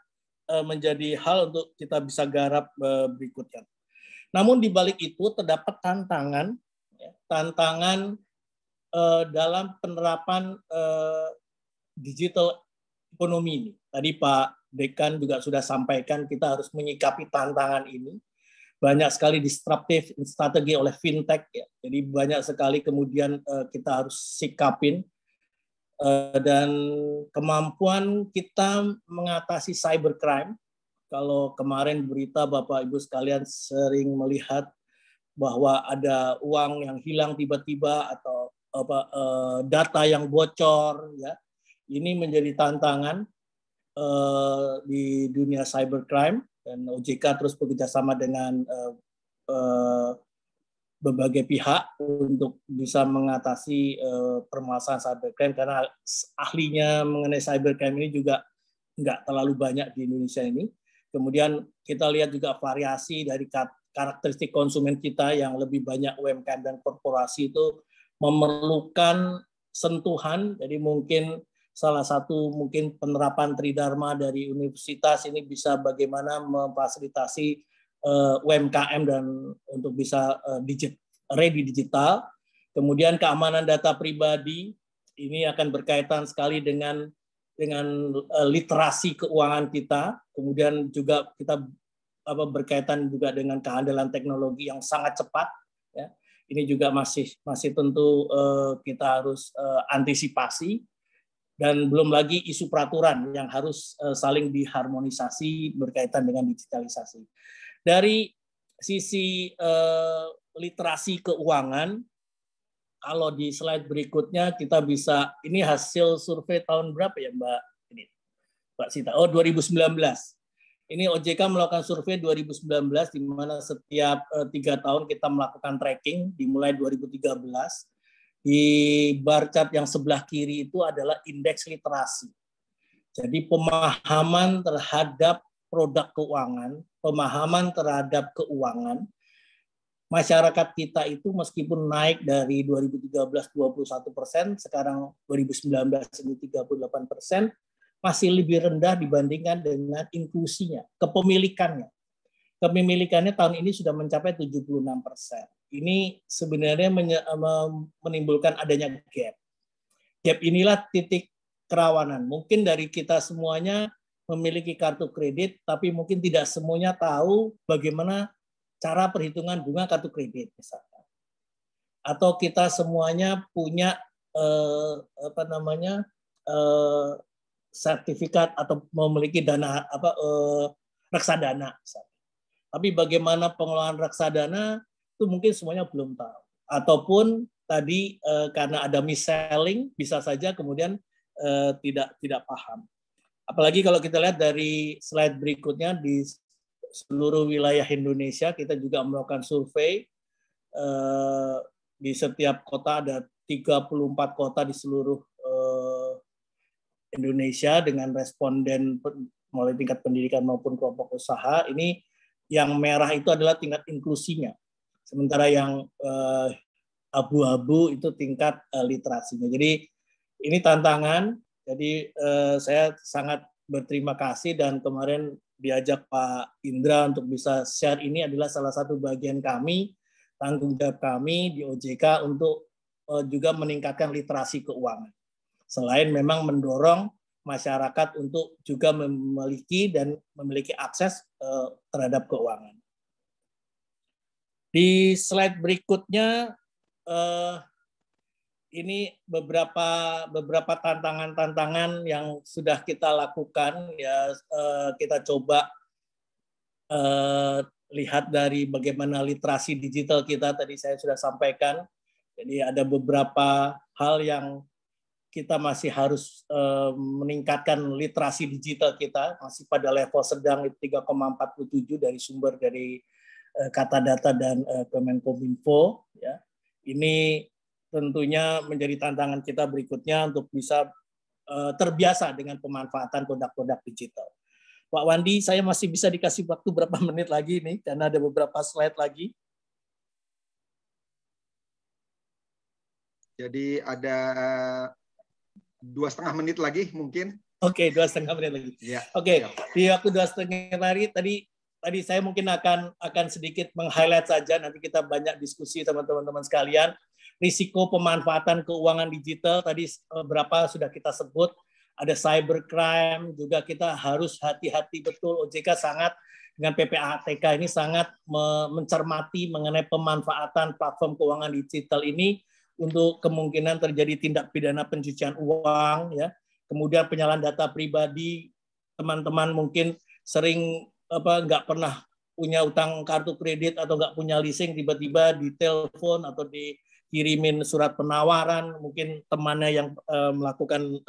menjadi hal untuk kita bisa garap berikutnya. Namun di balik itu terdapat tantangan dalam penerapan digital ekonomi ini. Tadi Pak Dekan juga sudah sampaikan kita harus menyikapi tantangan ini. Banyak sekali disruptive strategi oleh fintech, ya. Jadi banyak sekali kemudian kita harus sikapin. Dan kemampuan kita mengatasi cybercrime. Kalau kemarin berita Bapak Ibu sekalian sering melihat bahwa ada uang yang hilang tiba-tiba atau data yang bocor, ya, ini menjadi tantangan di dunia cybercrime, dan OJK terus bekerjasama dengan berbagai pihak untuk bisa mengatasi permasalahan cybercrime, karena ahlinya mengenai cybercrime ini juga nggak terlalu banyak di Indonesia ini. Kemudian kita lihat juga variasi dari karakteristik konsumen kita yang lebih banyak UMKM dan korporasi itu memerlukan sentuhan. Jadi mungkin salah satu mungkin penerapan Tridharma dari universitas ini bisa bagaimana memfasilitasi UMKM dan untuk bisa ready digital. Kemudian keamanan data pribadi ini akan berkaitan sekali dengan literasi keuangan kita. Kemudian juga kita berkaitan juga dengan kehandalan teknologi yang sangat cepat. Ya. Ini juga masih tentu kita harus antisipasi. Dan belum lagi isu peraturan yang harus saling diharmonisasi berkaitan dengan digitalisasi. Dari sisi literasi keuangan, kalau di slide berikutnya kita bisa, ini hasil survei tahun berapa ya Mbak Sita? Oh, 2019. Ini OJK melakukan survei 2019 di mana setiap 3 tahun kita melakukan tracking dimulai 2013. Di bar chart yang sebelah kiri itu adalah indeks literasi. Jadi pemahaman terhadap produk keuangan, pemahaman terhadap keuangan, masyarakat kita itu meskipun naik dari 2013 21%, sekarang 2019 ini 38%, masih lebih rendah dibandingkan dengan inklusinya, kepemilikannya. Kepemilikannya tahun ini sudah mencapai 76%. Ini sebenarnya menimbulkan adanya gap. Gap inilah titik kerawanan. Mungkin dari kita semuanya memiliki kartu kredit, tapi mungkin tidak semuanya tahu bagaimana cara perhitungan bunga kartu kredit misalkan. Atau kita semuanya punya sertifikat atau memiliki dana reksadana misalkan. Tapi bagaimana pengelolaan reksadana itu mungkin semuanya belum tahu. Ataupun tadi karena ada mis-selling bisa saja kemudian tidak paham. Apalagi kalau kita lihat dari slide berikutnya di seluruh wilayah Indonesia kita juga melakukan survei di setiap kota, ada 34 kota di seluruh Indonesia dengan responden mulai tingkat pendidikan maupun kelompok usaha. Ini yang merah itu adalah tingkat inklusinya, sementara yang abu-abu itu tingkat literasinya. Jadi ini tantangan. Jadi saya sangat berterima kasih dan kemarin diajak Pak Indra untuk bisa share. Ini adalah salah satu bagian kami, tanggung jawab kami di OJK untuk juga meningkatkan literasi keuangan. Selain memang mendorong masyarakat untuk juga memiliki akses terhadap keuangan. Di slide berikutnya ini beberapa tantangan-tantangan yang sudah kita lakukan ya, kita coba lihat dari bagaimana literasi digital kita tadi saya sudah sampaikan. Jadi ada beberapa hal yang kita masih harus meningkatkan literasi digital kita, masih pada level sedang 3,47 dari sumber dari Kata Data dan Kemenkominfo ya. Ini tentunya menjadi tantangan kita berikutnya untuk bisa terbiasa dengan pemanfaatan produk-produk digital. Pak Wandi, saya masih bisa dikasih waktu berapa menit lagi nih, karena ada beberapa slide lagi. Jadi ada 2,5 menit lagi mungkin. Oke, 2,5 menit lagi. Ya, oke, di waktu 2,5 hari tadi saya mungkin akan sedikit meng-highlight saja, nanti kita banyak diskusi teman-teman sekalian. Risiko pemanfaatan keuangan digital tadi berapa sudah kita sebut, ada cybercrime juga, kita harus hati-hati betul. OJK sangat dengan PPATK ini sangat mencermati mengenai pemanfaatan platform keuangan digital ini untuk kemungkinan terjadi tindak pidana pencucian uang ya. Kemudian penyalahan data pribadi, teman-teman mungkin sering nggak pernah punya utang kartu kredit atau nggak punya leasing, tiba-tiba ditelepon atau dikirimin surat penawaran, mungkin temannya yang melakukan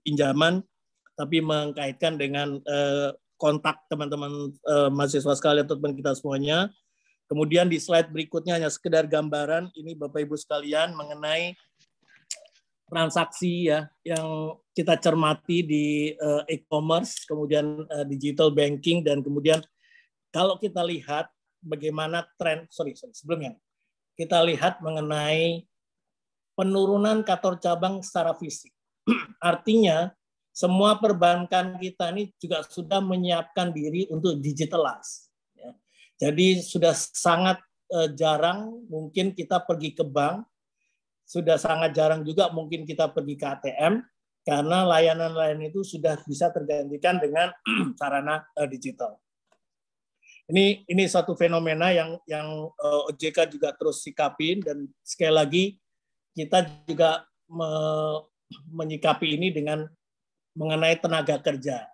pinjaman, tapi mengkaitkan dengan kontak teman-teman mahasiswa sekalian atau teman kita semuanya. Kemudian di slide berikutnya hanya sekedar gambaran ini Bapak Ibu sekalian mengenai transaksi ya yang kita cermati di e-commerce, kemudian digital banking, dan kemudian kalau kita lihat bagaimana tren, sebelumnya kita lihat mengenai penurunan kantor cabang secara fisik. Artinya semua perbankan kita ini juga sudah menyiapkan diri untuk digitalize. Ya. Jadi sudah sangat jarang mungkin kita pergi ke bank, sudah sangat jarang juga mungkin kita pergi ke ATM, karena layanan-layanan itu sudah bisa tergantikan dengan sarana digital. Ini suatu fenomena yang OJK juga terus sikapin, dan sekali lagi kita juga menyikapi ini dengan mengenai tenaga kerja.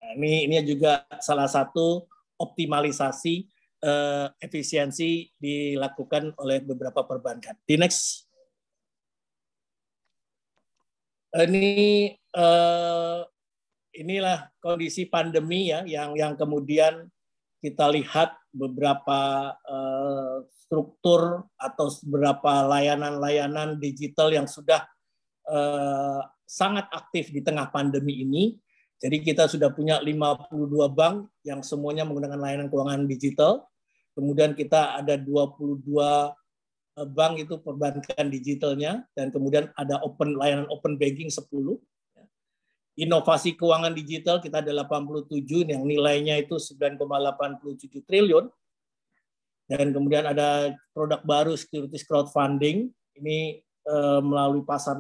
Nah, ini juga salah satu optimalisasi efisiensi dilakukan oleh beberapa perbankan. Di next. Ini inilah kondisi pandemi ya yang kemudian kita lihat beberapa struktur atau beberapa layanan-layanan digital yang sudah sangat aktif di tengah pandemi ini. Jadi kita sudah punya 52 bank yang semuanya menggunakan layanan keuangan digital. Kemudian kita ada 22 bank itu perbankan digitalnya, dan kemudian ada layanan open banking 10. Inovasi keuangan digital kita ada 87 yang nilainya itu 9,87 triliun. Dan kemudian ada produk baru securities crowdfunding. Ini melalui pasar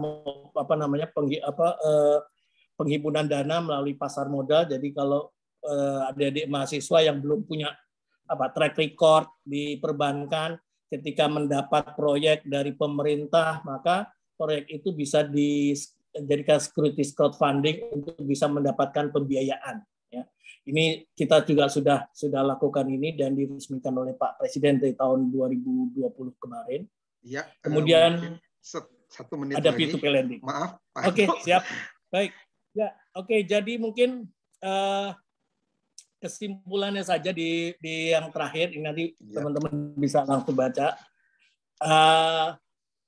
penghimpunan dana melalui pasar modal. Jadi kalau adik-adik mahasiswa yang belum punya track record di perbankan, ketika mendapat proyek dari pemerintah, maka proyek itu bisa dijadikan securities crowdfunding untuk bisa mendapatkan pembiayaan. Ya. Ini kita juga sudah lakukan ini dan diresmikan oleh Pak Presiden dari tahun 2020 kemarin. Ya, kemudian 1 menit ada lagi. P2P lending. Maaf. Oke, siap. Baik. Ya, oke. Jadi mungkin kesimpulannya saja di yang terakhir. Ini nanti teman-teman bisa langsung baca.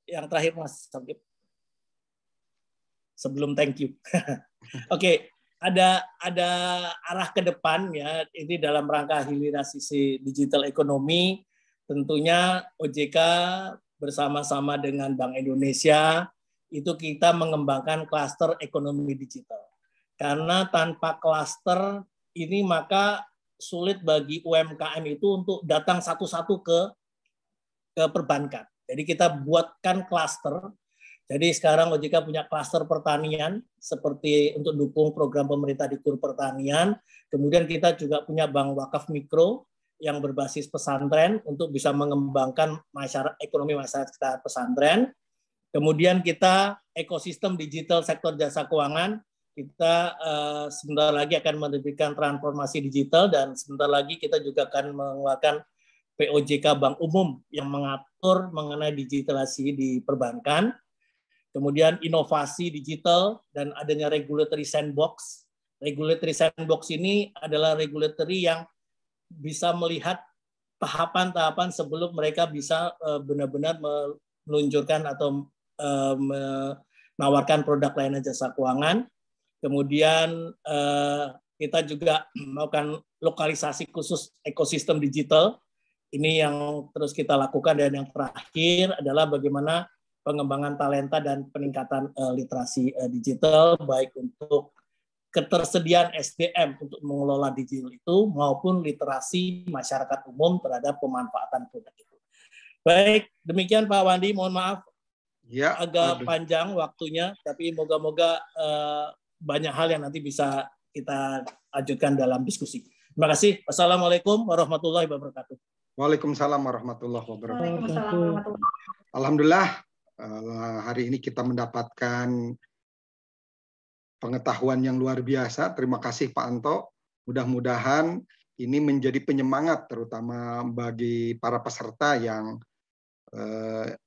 Yang terakhir, Mas Sabib. Sebelum thank you. Oke, ada arah ke depan ya. Ini dalam rangka hilirisasi digital ekonomi. Tentunya OJK bersama-sama dengan Bank Indonesia itu kita mengembangkan klaster ekonomi digital. Karena tanpa klaster ini maka sulit bagi UMKM itu untuk datang satu-satu ke perbankan. Jadi kita buatkan klaster. Jadi sekarang OJK punya klaster pertanian seperti untuk dukung program pemerintah di KUR pertanian. Kemudian kita juga punya bank wakaf mikro yang berbasis pesantren untuk bisa mengembangkan ekonomi masyarakat pesantren. Kemudian kita ekosistem digital sektor jasa keuangan, kita sebentar lagi akan menerbitkan transformasi digital dan sebentar lagi kita juga akan mengeluarkan POJK Bank Umum yang mengatur mengenai digitalisasi di perbankan. Kemudian inovasi digital dan adanya regulatory sandbox. Regulatory sandbox ini adalah regulatory yang bisa melihat tahapan-tahapan sebelum mereka bisa benar-benar meluncurkan atau menawarkan produk layanan jasa keuangan. Kemudian kita juga melakukan lokalisasi khusus ekosistem digital. Ini yang terus kita lakukan, dan yang terakhir adalah bagaimana pengembangan talenta dan peningkatan literasi digital, baik untuk ketersediaan SDM untuk mengelola digital itu maupun literasi masyarakat umum terhadap pemanfaatan produk itu. Baik, demikian Pak Wandi, mohon maaf ya, agak panjang waktunya, tapi moga-moga banyak hal yang nanti bisa kita ajukan dalam diskusi. Terima kasih. Wassalamualaikum warahmatullahi wabarakatuh. Waalaikumsalam warahmatullahi wabarakatuh. Alhamdulillah, hari ini kita mendapatkan pengetahuan yang luar biasa. Terima kasih Pak Anto. Mudah-mudahan ini menjadi penyemangat terutama bagi para peserta yang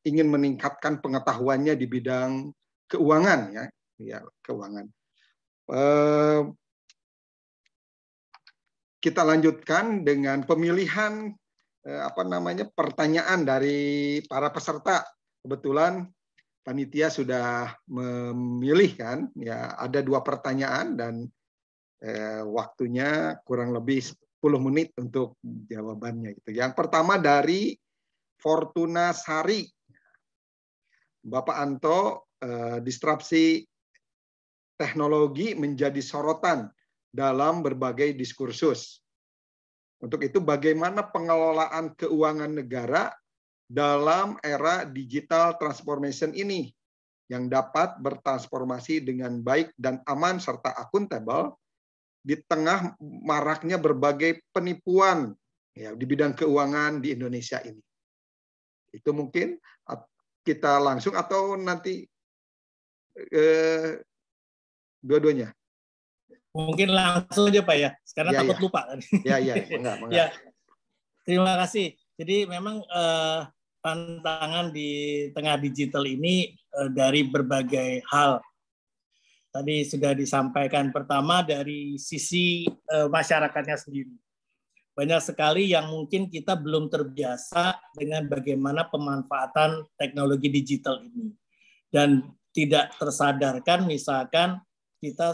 ingin meningkatkan pengetahuannya di bidang keuangan ya, keuangan. Kita lanjutkan dengan pemilihan pertanyaan dari para peserta. Kebetulan panitia sudah memilih kan, ya ada 2 pertanyaan dan waktunya kurang lebih 10 menit untuk jawabannya. Gitu. Yang pertama dari Fortuna Sari, Bapak Anto, disrupsi teknologi menjadi sorotan dalam berbagai diskursus. Untuk itu bagaimana pengelolaan keuangan negara dalam era digital transformation ini yang dapat bertransformasi dengan baik dan aman serta akuntabel di tengah maraknya berbagai penipuan ya, di bidang keuangan di Indonesia ini. Itu mungkin kita langsung atau nanti dua-duanya. Mungkin langsung aja Pak ya, karena takut lupa. Enggak. Ya, terima kasih. Jadi memang tantangan di tengah digital ini dari berbagai hal. tadi sudah disampaikan. Pertama dari sisi masyarakatnya sendiri. Banyak sekali yang mungkin kita belum terbiasa dengan bagaimana pemanfaatan teknologi digital ini. Dan tidak tersadarkan misalkan kita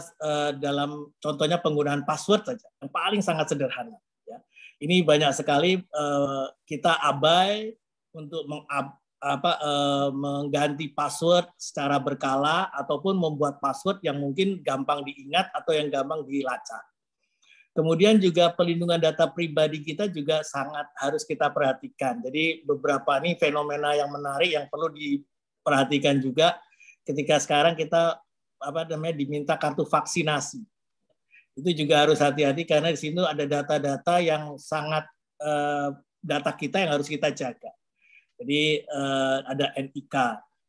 dalam contohnya penggunaan password saja, yang paling sangat sederhana. Ya. Ini banyak sekali kita abai untuk mengganti password secara berkala ataupun membuat password yang mungkin gampang diingat atau yang gampang dilacak. Kemudian juga pelindungan data pribadi kita juga sangat harus kita perhatikan. Jadi beberapa ini fenomena yang menarik yang perlu diperhatikan juga ketika sekarang kita diminta kartu vaksinasi. Itu juga harus hati-hati karena di sini ada data-data yang sangat data kita yang harus kita jaga. Jadi ada NIK.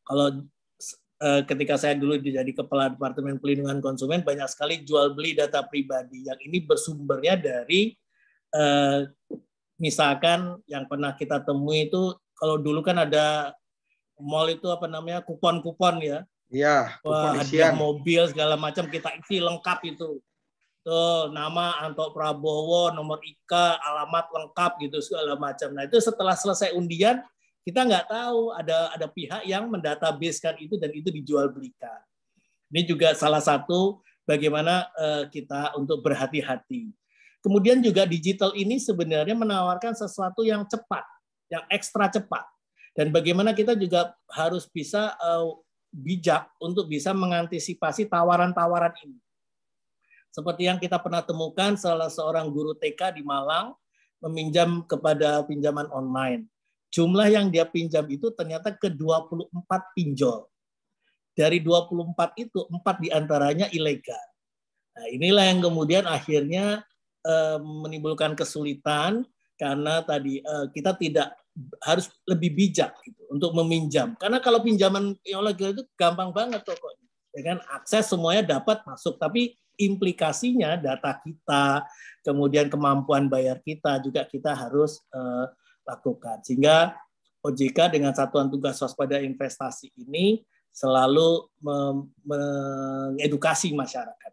Kalau ketika saya dulu jadi kepala Departemen Pelindungan Konsumen, banyak sekali jual beli data pribadi yang ini bersumbernya dari misalkan yang pernah kita temui itu kalau dulu kan ada mall itu kupon-kupon ya. Iya, hadiah mobil segala macam kita isi lengkap itu. Tuh nama Anto Prabowo, nomor IK, alamat lengkap gitu segala macam. Nah, itu setelah selesai undian kita nggak tahu ada pihak yang mendatabasekan itu dan itu dijual belikan. Ini juga salah satu bagaimana kita untuk berhati-hati. Kemudian juga digital ini sebenarnya menawarkan sesuatu yang cepat, yang ekstra cepat. Dan bagaimana kita juga harus bisa bijak untuk bisa mengantisipasi tawaran-tawaran ini. Seperti yang kita pernah temukan salah seorang guru TK di Malang meminjam kepada pinjaman online. Jumlah yang dia pinjam itu ternyata ke 24 pinjol. Dari 24 itu, 4 diantaranya ilegal. Nah, inilah yang kemudian akhirnya menimbulkan kesulitan karena tadi kita tidak harus lebih bijak gitu, untuk meminjam. Karena kalau pinjaman ilegal itu gampang banget pokoknya. Ya kan, akses semuanya dapat masuk, tapi implikasinya data kita, kemudian kemampuan bayar kita juga kita harus lakukan. Sehingga OJK dengan Satuan Tugas Waspada Investasi ini selalu mengedukasi masyarakat.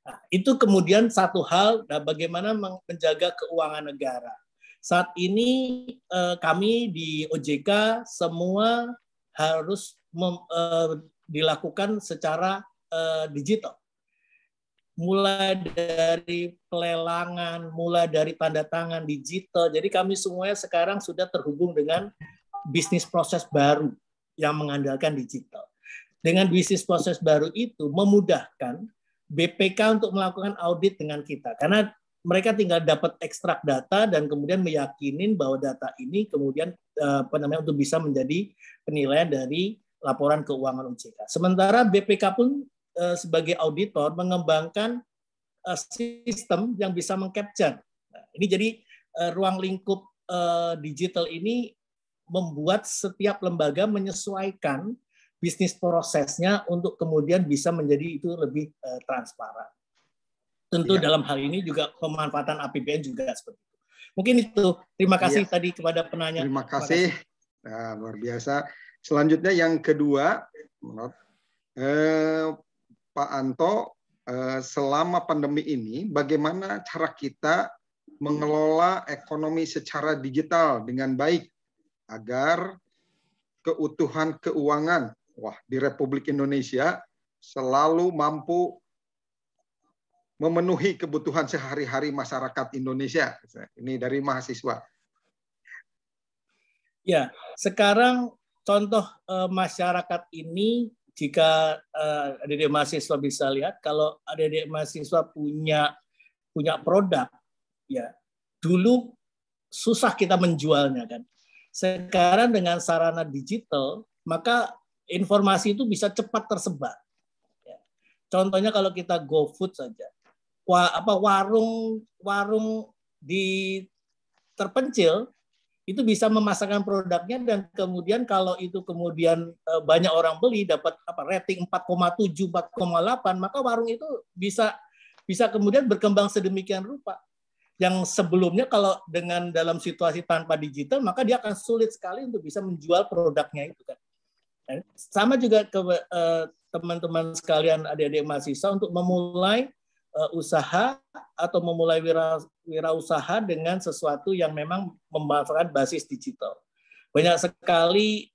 Nah, itu kemudian satu hal, bagaimana menjaga keuangan negara. Saat ini kami di OJK semua harus dilakukan secara digital. Mulai dari pelelangan, mulai dari tanda tangan digital. Jadi kami semuanya sekarang sudah terhubung dengan bisnis proses baru yang mengandalkan digital. Dengan bisnis proses baru itu memudahkan BPK untuk melakukan audit dengan kita. Karena mereka tinggal dapat ekstrak data dan kemudian meyakinin bahwa data ini kemudian untuk bisa menjadi penilaian dari laporan keuangan OJK. Sementara BPK pun sebagai auditor mengembangkan sistem yang bisa mengcapture. Nah, ini jadi ruang lingkup digital ini membuat setiap lembaga menyesuaikan bisnis prosesnya untuk kemudian bisa menjadi itu lebih transparan. Tentu dalam hal ini juga pemanfaatan APBN juga seperti itu. Mungkin itu. Terima kasih tadi kepada penanya. Terima kasih. Nah, luar biasa. Selanjutnya yang kedua, Pak Anto, selama pandemi ini, bagaimana cara kita mengelola ekonomi secara digital dengan baik agar keutuhan keuangan di Republik Indonesia selalu mampu memenuhi kebutuhan sehari-hari masyarakat Indonesia. Ini dari mahasiswa. Ya, sekarang contoh masyarakat ini, jika adik-adik mahasiswa bisa lihat, kalau adik-adik mahasiswa punya produk, ya dulu susah kita menjualnya kan. Sekarang dengan sarana digital, maka informasi itu bisa cepat tersebar. Ya. Contohnya kalau kita GoFood saja, warung di terpencil itu bisa memasarkan produknya dan kemudian kalau itu kemudian banyak orang beli dapat rating 4,7, 4,8, maka warung itu bisa kemudian berkembang sedemikian rupa. Yang sebelumnya kalau dengan dalam situasi tanpa digital maka dia akan sulit sekali untuk bisa menjual produknya itu kan. Sama juga teman-teman sekalian, adik-adik mahasiswa untuk memulai usaha atau memulai wirausaha dengan sesuatu yang memang memanfaatkan basis digital. Banyak sekali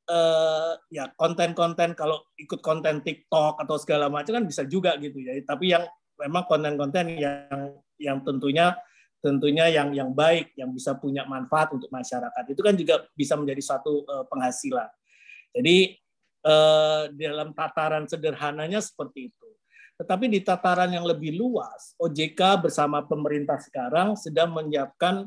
ya konten-konten, kalau ikut konten TikTok atau segala macam kan bisa juga gitu ya. Tapi yang memang konten-konten yang tentunya yang baik, yang bisa punya manfaat untuk masyarakat, itu kan juga bisa menjadi suatu penghasilan. Jadi dalam tataran sederhananya seperti itu. Tetapi di tataran yang lebih luas, OJK bersama pemerintah sekarang sedang menyiapkan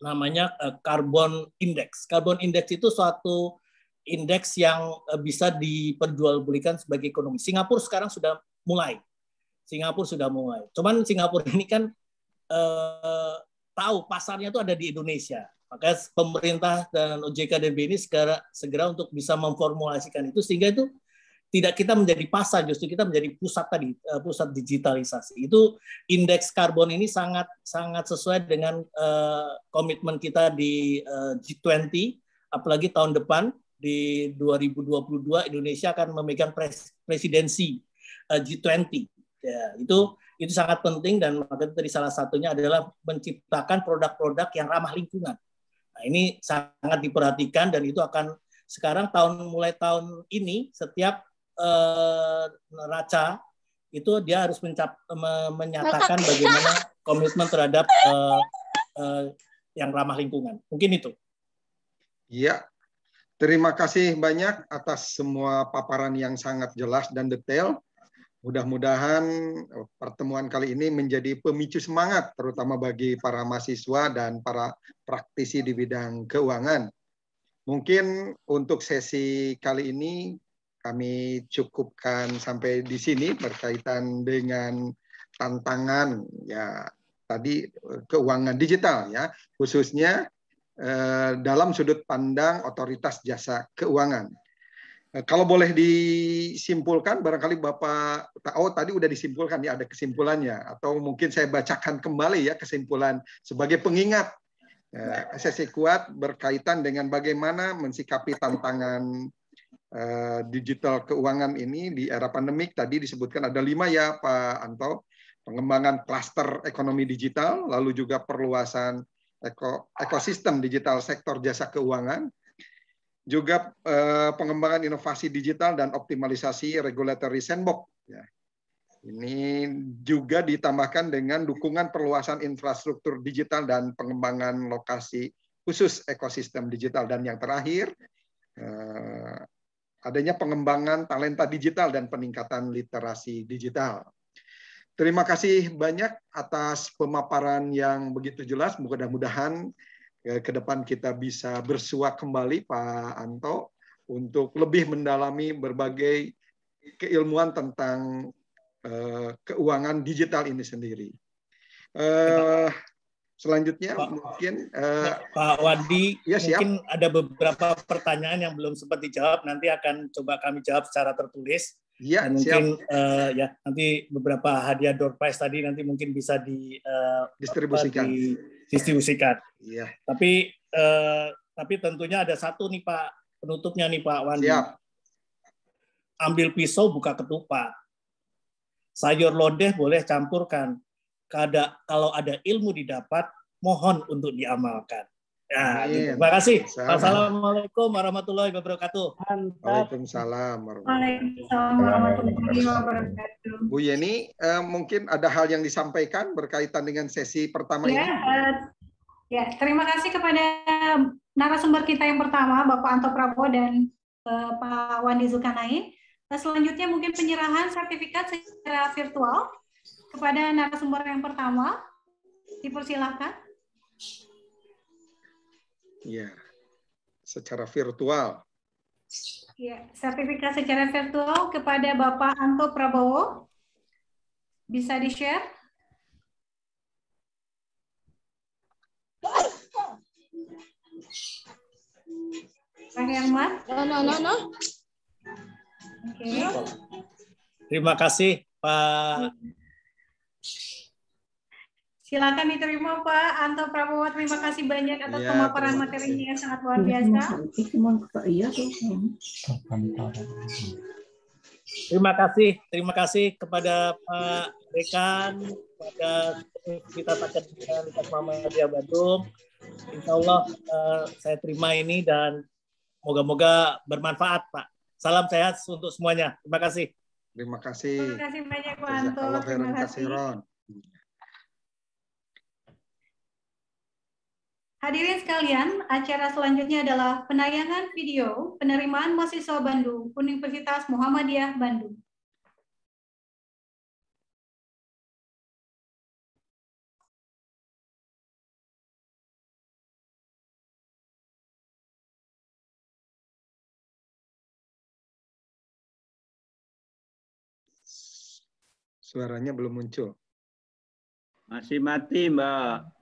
namanya Carbon Index. Carbon Index itu suatu indeks yang bisa diperjualbelikan sebagai ekonomi. Singapura sekarang sudah mulai. Cuman Singapura ini kan tahu pasarnya itu ada di Indonesia. Makanya pemerintah dan OJK dan BNI segera untuk bisa memformulasikan itu, sehingga itu tidak kita menjadi pasar, justru kita menjadi pusat digitalisasi. Itu indeks karbon ini sangat sesuai dengan komitmen kita di G20, apalagi tahun depan di 2022 Indonesia akan memegang presidensi G20. Ya, itu sangat penting, dan makanya tadi salah satunya adalah menciptakan produk-produk yang ramah lingkungan. Nah, ini sangat diperhatikan, dan itu akan sekarang mulai tahun ini setiap neraca itu dia harus menyatakan bagaimana komitmen terhadap yang ramah lingkungan. Mungkin itu. Iya. Terima kasih banyak atas semua paparan yang sangat jelas dan detail. Mudah-mudahan pertemuan kali ini menjadi pemicu semangat, terutama bagi para mahasiswa dan para praktisi di bidang keuangan. Mungkin untuk sesi kali ini kami cukupkan sampai di sini berkaitan dengan tantangan ya tadi keuangan digital ya, khususnya dalam sudut pandang otoritas jasa keuangan. Kalau boleh disimpulkan, barangkali Bapak, tadi udah disimpulkan ya, ada kesimpulannya, atau mungkin saya bacakan kembali ya kesimpulan sebagai pengingat sesi kuat berkaitan dengan bagaimana mensikapi tantangan digital keuangan ini di era pandemik. Tadi disebutkan ada 5 ya Pak Anto, pengembangan klaster ekonomi digital, lalu juga perluasan ekosistem digital sektor jasa keuangan, juga pengembangan inovasi digital dan optimalisasi regulatory sandbox. Ya. Ini juga ditambahkan dengan dukungan perluasan infrastruktur digital dan pengembangan lokasi khusus ekosistem digital. Dan yang terakhir, adanya pengembangan talenta digital dan peningkatan literasi digital. Terima kasih banyak atas pemaparan yang begitu jelas. Mudah-mudahan ke depan kita bisa bersua kembali Pak Anto untuk lebih mendalami berbagai keilmuan tentang keuangan digital ini sendiri. Selanjutnya mungkin Pak Wandi, ya, mungkin ada beberapa pertanyaan yang belum sempat dijawab, nanti akan coba kami jawab secara tertulis. Ya, dan mungkin ya nanti beberapa hadiah door prize tadi nanti mungkin bisa didistribusikan. Iya. Tapi tentunya ada satu nih Pak, penutupnya nih Pak Wandi. Siap. Ambil pisau buka ketupat. Sayur lodeh boleh campurkan. Kalau ada ilmu didapat, mohon untuk diamalkan. Ya, gitu. Terima kasih. Assalamualaikum warahmatullahi wabarakatuh. Waalaikumsalam warahmatullahi wabarakatuh. Bu Yeni, mungkin ada hal yang disampaikan berkaitan dengan sesi pertama ini. Ya, terima kasih kepada narasumber kita yang pertama, Bapak Anto Prabowo dan Pak Wandi Zulkarnain. Selanjutnya mungkin penyerahan sertifikat secara virtual kepada narasumber yang pertama. Dipersilakan. Ya, secara virtual. Ya, sertifikat secara virtual kepada Bapak Anto Prabowo. Bisa di-share? Pak Herman? No. Oke. Terima kasih, Pak. Silakan diterima Pak Anto Prabowo. Terima kasih banyak atas pemaparan materinya yang sangat luar biasa. Terima kasih kepada Pak Dekan, kepada Universitas Akademik Muhammadiyah Bandung. Insya Allah saya terima ini dan moga-moga bermanfaat, Pak. Salam sehat untuk semuanya. Terima kasih. Terima kasih. Terima kasih banyak, Pak Anto. Terima kasih. Hadirin sekalian, acara selanjutnya adalah penayangan video penerimaan mahasiswa Bandung, Universitas Muhammadiyah Bandung. Suaranya belum muncul. Masih mati, Mbak.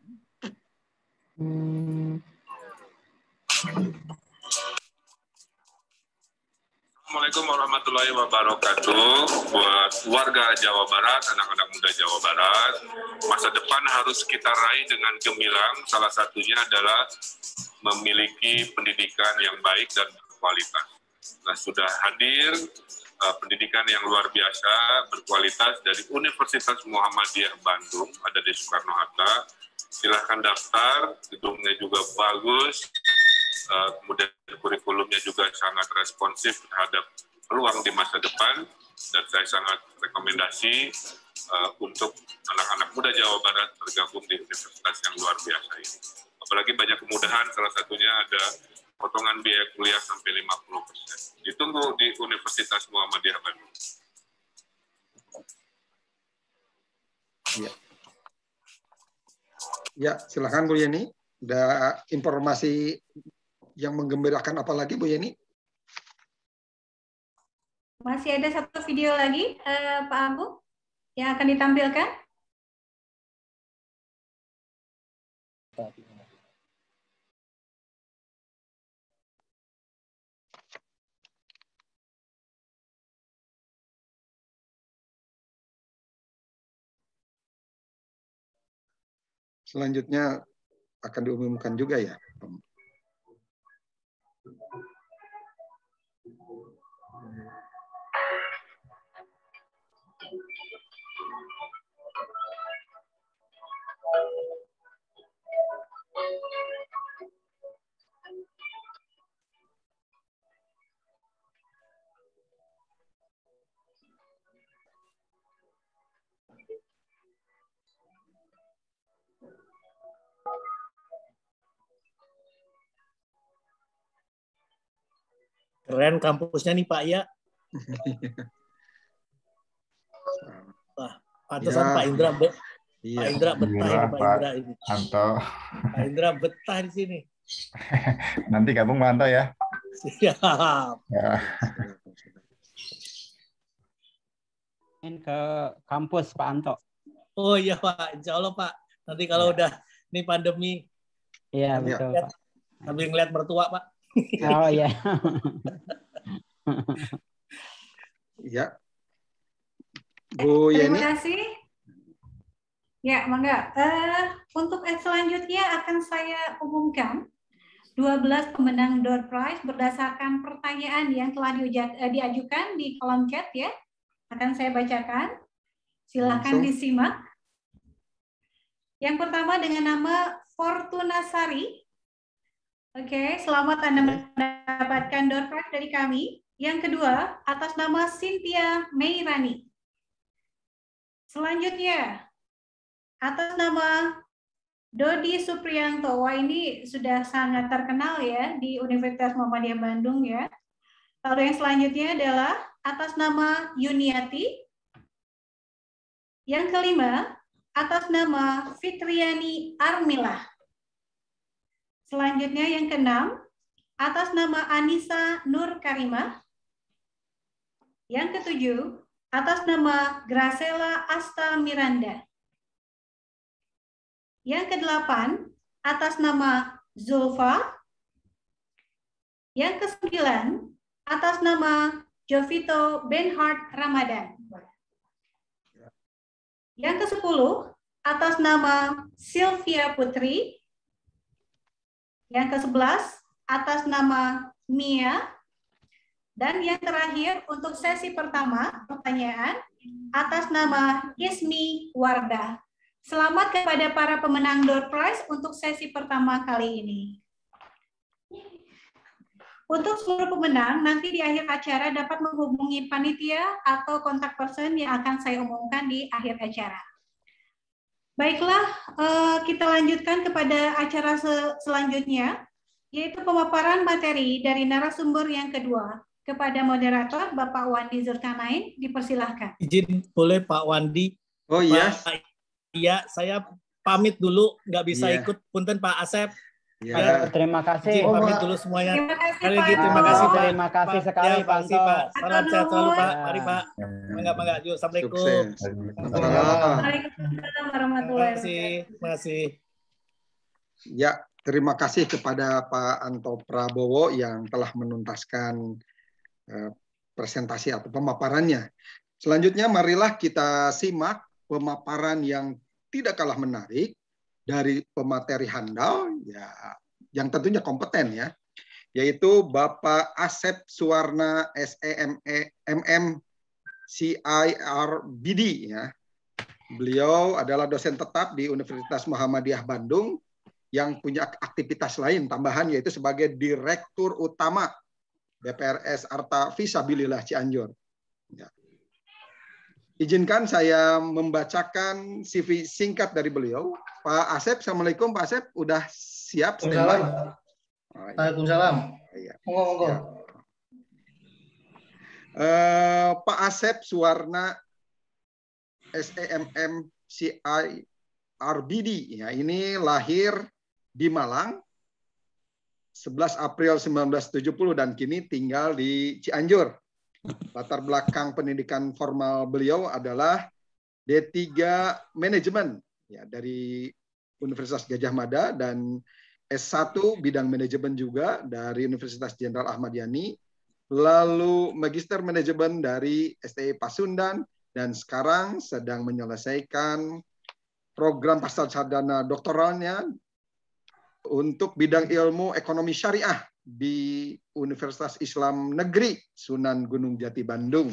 Assalamualaikum warahmatullahi wabarakatuh. Buat warga Jawa Barat, anak-anak muda Jawa Barat, masa depan harus kita raih dengan gemilang. Salah satunya adalah memiliki pendidikan yang baik dan berkualitas. Nah, sudah hadir pendidikan yang luar biasa, berkualitas dari Universitas Muhammadiyah Bandung, ada di Soekarno-Hatta. Silahkan daftar, gedungnya juga bagus, kemudian kurikulumnya juga sangat responsif terhadap peluang di masa depan, dan saya sangat rekomendasi untuk anak-anak muda Jawa Barat bergabung di universitas yang luar biasa ini. Apalagi banyak kemudahan, salah satunya ada potongan biaya kuliah sampai 50%. Ditunggu di Universitas Muhammadiyah Bandung. Ya. Ya, silakan Bu Yeni. Ada informasi yang menggembirakan apa lagi, Bu Yeni? Masih ada satu video lagi, Pak Agung, yang akan ditampilkan. Selanjutnya akan diumumkan juga ya. Keren kampusnya nih Pak ya. Wah, pantesan ya. Pak Indra, iya. Pak Indra betah ini, Pak Indra ini. Anto. Pak Indra betah di sini. Nanti gabung Pak Anto ya. Siap. Ya. Ke kampus Pak Anto. Oh iya Pak, insya Allah Pak. Nanti kalau udah ini pandemi. Iya betul Pak. Sambil ngeliat mertua Pak. Oh iya. Ya. Bu Yeni. Terima kasih. Ya, mangga. Untuk selanjutnya akan saya umumkan 12 pemenang door prize berdasarkan pertanyaan yang telah diajukan di kolom chat ya. Akan saya bacakan. Silakan disimak. Yang pertama dengan nama Fortuna Sari. Oke, selamat Anda mendapatkan door prize dari kami. Yang kedua, atas nama Cynthia Meirani. Selanjutnya, atas nama Dodi Supriyanto. Wah, ini sudah sangat terkenal ya di Universitas Muhammadiyah Bandung ya. Lalu yang selanjutnya adalah atas nama Yuniati. Yang kelima, atas nama Fitriani Armila. Selanjutnya yang keenam, atas nama Anissa Nur Karimah. Yang ketujuh, atas nama Gracela Asta Miranda. Yang kedelapan, atas nama Zulfa. Yang kesembilan, atas nama Jovito Benhart Ramadan. Yang kesepuluh, atas nama Sylvia Putri. Yang ke-11 atas nama Mia. Dan yang terakhir untuk sesi pertama, pertanyaan atas nama Ismi Wardah. Selamat kepada para pemenang door prize untuk sesi pertama kali ini. Untuk seluruh pemenang, nanti di akhir acara dapat menghubungi panitia atau kontak person yang akan saya umumkan di akhir acara. Baiklah, kita lanjutkan kepada acara selanjutnya, yaitu pemaparan materi dari narasumber yang kedua. Kepada moderator, Bapak Wandi Zulkarnain, dipersilahkan. Izin boleh Pak Wandi? Oh iya. Iya, saya pamit dulu, nggak bisa ikut. Punten Pak Asep. Ya. Terima kasih. Pamit dulu semuanya. Terima kasih, Sekali Pak. lagi terima kasih Pak. Terima kasih sekali Ya, Pak Anto. Pak. Salam sehat selalu Pak. Ya. Mari Pak. Mangga. Yuk, Assalamualaikum. Sukses. Waalaikumsalam warahmatullahi wabarakatuh. Terima kasih. Ya, terima kasih kepada Pak Anto Prabowo yang telah menuntaskan presentasi atau pemaparannya. Selanjutnya, marilah kita simak pemaparan yang tidak kalah menarik dari pemateri handal, ya, yang tentunya kompeten ya, yaitu Bapak Asep Suwarna SEMM CIRBD ya. Beliau adalah dosen tetap di Universitas Muhammadiyah Bandung yang punya aktivitas lain tambahan, yaitu sebagai Direktur Utama BPRS Arta Fisabilillah Cianjur. Ya. Izinkan saya membacakan CV singkat dari beliau. Pak Asep, Assalamualaikum Pak Asep, udah siap? Waalaikumsalam. Monggo. Pak Asep Suwarna SEMM CIRBD, ya, ini lahir di Malang 11 April 1970 dan kini tinggal di Cianjur. Latar belakang pendidikan formal beliau adalah D3 Manajemen ya, dari Universitas Gadjah Mada dan S1 bidang manajemen juga dari Universitas Jenderal Ahmad Yani, lalu Magister Manajemen dari STI Pasundan, dan sekarang sedang menyelesaikan program pascasarjana doktoralnya untuk bidang ilmu ekonomi syariah di Universitas Islam Negeri Sunan Gunung Jati Bandung.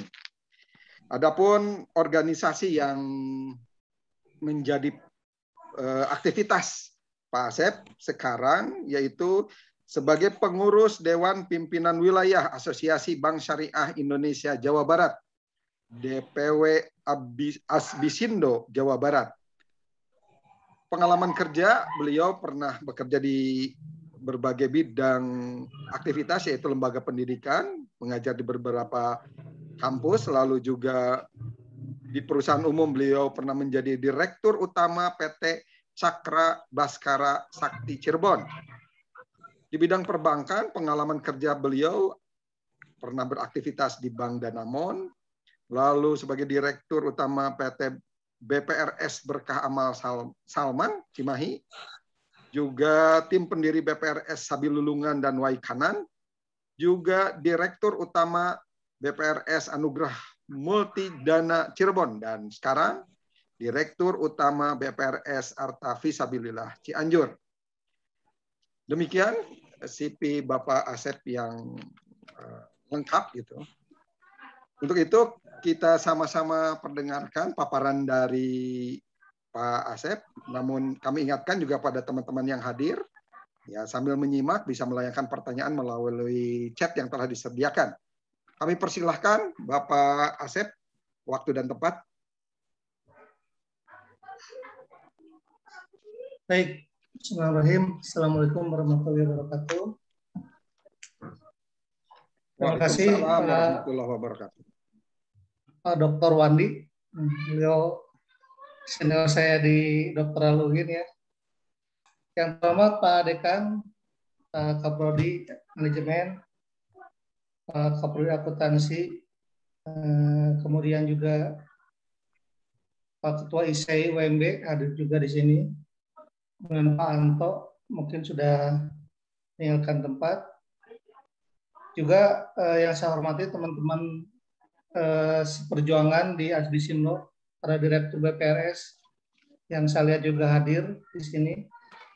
Adapun organisasi yang menjadi aktivitas Pak Asep sekarang yaitu sebagai pengurus Dewan Pimpinan Wilayah Asosiasi Bank Syariah Indonesia Jawa Barat, DPW Asbisindo Jawa Barat. Pengalaman kerja, beliau pernah bekerja di berbagai bidang aktivitas, yaitu lembaga pendidikan, mengajar di beberapa kampus, lalu juga di perusahaan umum beliau pernah menjadi Direktur Utama PT Cakra Baskara Sakti Cirebon. Di bidang perbankan, pengalaman kerja beliau pernah beraktivitas di Bank Danamon, lalu sebagai Direktur Utama PT BPRS Berkah Amal Salman Cimahi, juga tim pendiri BPRS Sabilulungan dan Waikanan, juga Direktur Utama BPRS Anugerah Multidana Cirebon, dan sekarang Direktur Utama BPRS Arta Fisabilillah Cianjur. Demikian CV Bapak Asep yang lengkap gitu. Untuk itu kita sama-sama perdengarkan paparan dari Pak Asep. Namun kami ingatkan juga pada teman-teman yang hadir, ya, sambil menyimak bisa melayangkan pertanyaan melalui chat yang telah disediakan. Kami persilahkan Bapak Asep, waktu dan tempat. Baik, bismillahirrahmanirrahim. Assalamualaikum warahmatullahi wabarakatuh. Terima kasih warahmatullahi wabarakatuh. Pak Dr. Wandi, beliau senior saya di Dokteral UIN ya. Yang pertama Pak Dekan, Pak Kaprodi Manajemen, Pak Kaprodi Akuntansi, kemudian juga Pak Ketua ISEI UMB hadir juga di sini. Kemudian Pak Anto mungkin sudah meninggalkan tempat. Juga yang saya hormati teman-teman seperjuangan di Asbisindo, para Direktur BPRS yang saya lihat juga hadir di sini,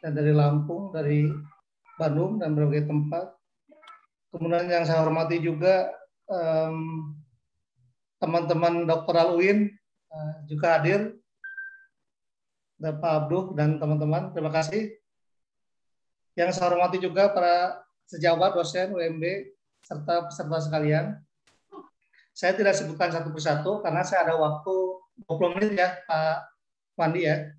dan dari Lampung, dari Bandung, dan berbagai tempat. Kemudian yang saya hormati juga teman-teman doktoral UIN juga hadir, dan Pak Abduh dan teman-teman, terima kasih. Yang saya hormati juga para sejawat, dosen, UMB, serta peserta sekalian. Saya tidak sebutkan satu persatu karena saya ada waktu 20 menit ya Pak Wandi ya.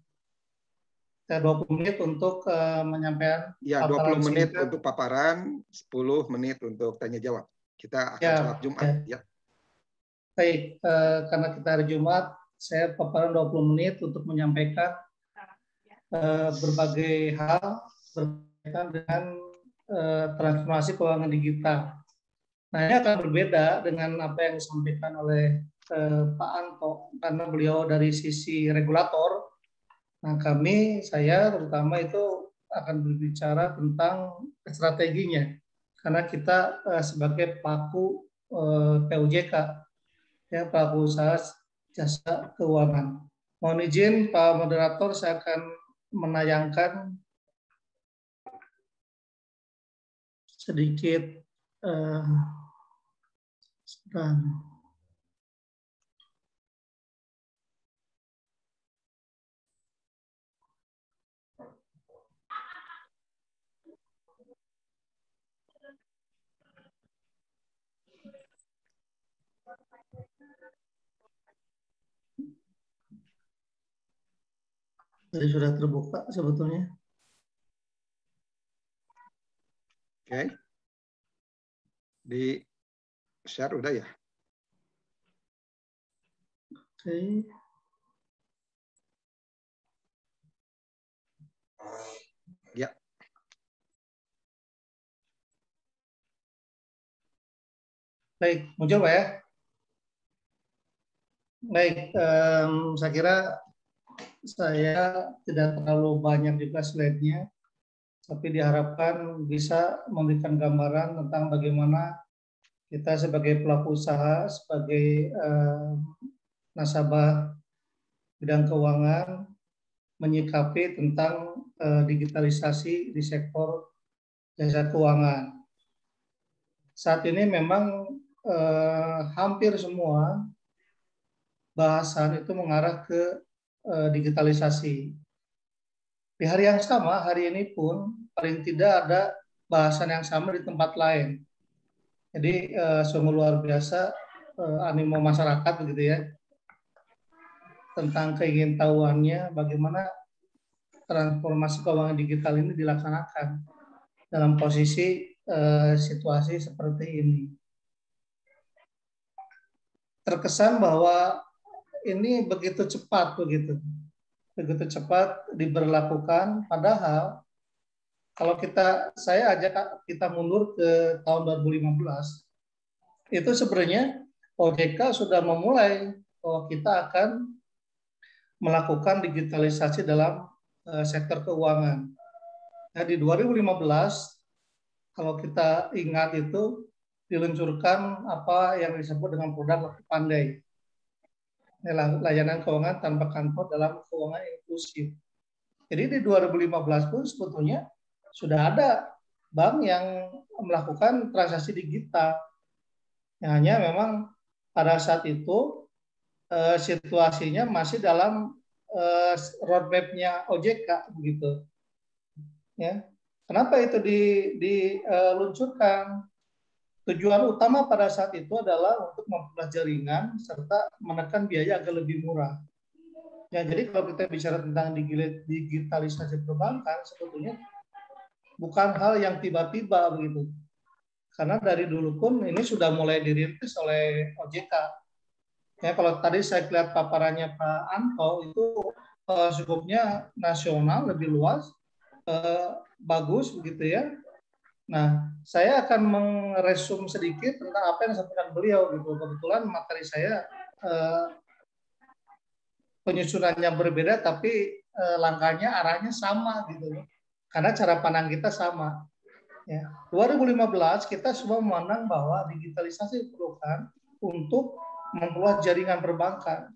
Saya 20 menit untuk menyampaikan. Ya, 20 menit untuk paparan, 10 menit untuk tanya jawab. Kita akan sholat Jumat. Ya. Baik, karena kita hari Jumat, saya paparan 20 menit untuk menyampaikan berbagai hal berkaitan dengan transformasi keuangan digital. Nah, ini akan berbeda dengan apa yang disampaikan oleh Pak Anto, karena beliau dari sisi regulator. Nah, saya terutama itu akan berbicara tentang strateginya, karena kita sebagai pelaku PUJK, ya, pelaku usaha jasa keuangan. Mohon izin Pak Moderator, saya akan menayangkan sedikit tadi sudah terbuka sebetulnya. Oke. Di share udah ya? Oke. Ya. Baik, muncul Pak ya? Baik, saya kira saya tidak terlalu banyak juga slide-nya, tapi diharapkan bisa memberikan gambaran tentang bagaimana kita sebagai pelaku usaha, sebagai nasabah bidang keuangan menyikapi tentang digitalisasi di sektor jasa keuangan. Saat ini memang hampir semua bahasan itu mengarah ke digitalisasi. Di hari yang sama, hari ini pun paling tidak ada bahasan yang sama di tempat lain. Jadi sungguh luar biasa animo masyarakat begitu ya, tentang keingintahuannya bagaimana transformasi keuangan digital ini dilaksanakan dalam posisi situasi seperti ini. Terkesan bahwa ini begitu cepat cepat diberlakukan, padahal kalau saya ajak kita mundur ke tahun 2015, itu sebenarnya OJK sudah memulai bahwa kita akan melakukan digitalisasi dalam sektor keuangan. Nah, di 2015, kalau kita ingat itu diluncurkan apa yang disebut dengan produk Laku Pandai, layanan keuangan tanpa kantor dalam keuangan inklusif. Jadi di 2015 pun sebetulnya sudah ada bank yang melakukan transaksi digital. Hanya memang pada saat itu situasinya masih dalam roadmap-nya OJK begitu. Ya. Kenapa itu diluncurkan? Tujuan utama pada saat itu adalah untuk memperluas jaringan serta menekan biaya agar lebih murah. Ya, jadi kalau kita bicara tentang digitalisasi perbankan, sebetulnya bukan hal yang tiba-tiba begitu. Karena dari dulu pun ini sudah mulai dirintis oleh OJK. Ya, kalau tadi saya lihat paparannya Pak Anto itu skupnya nasional lebih luas, bagus begitu ya. Nah, saya akan meresum sedikit tentang apa yang disampaikan beliau gitu. Kebetulan materi saya penyusunannya berbeda, tapi langkahnya arahnya sama gitu. Karena cara pandang kita sama. Ya. 2015 kita semua memandang bahwa digitalisasi diperlukan untuk memperluas jaringan perbankan.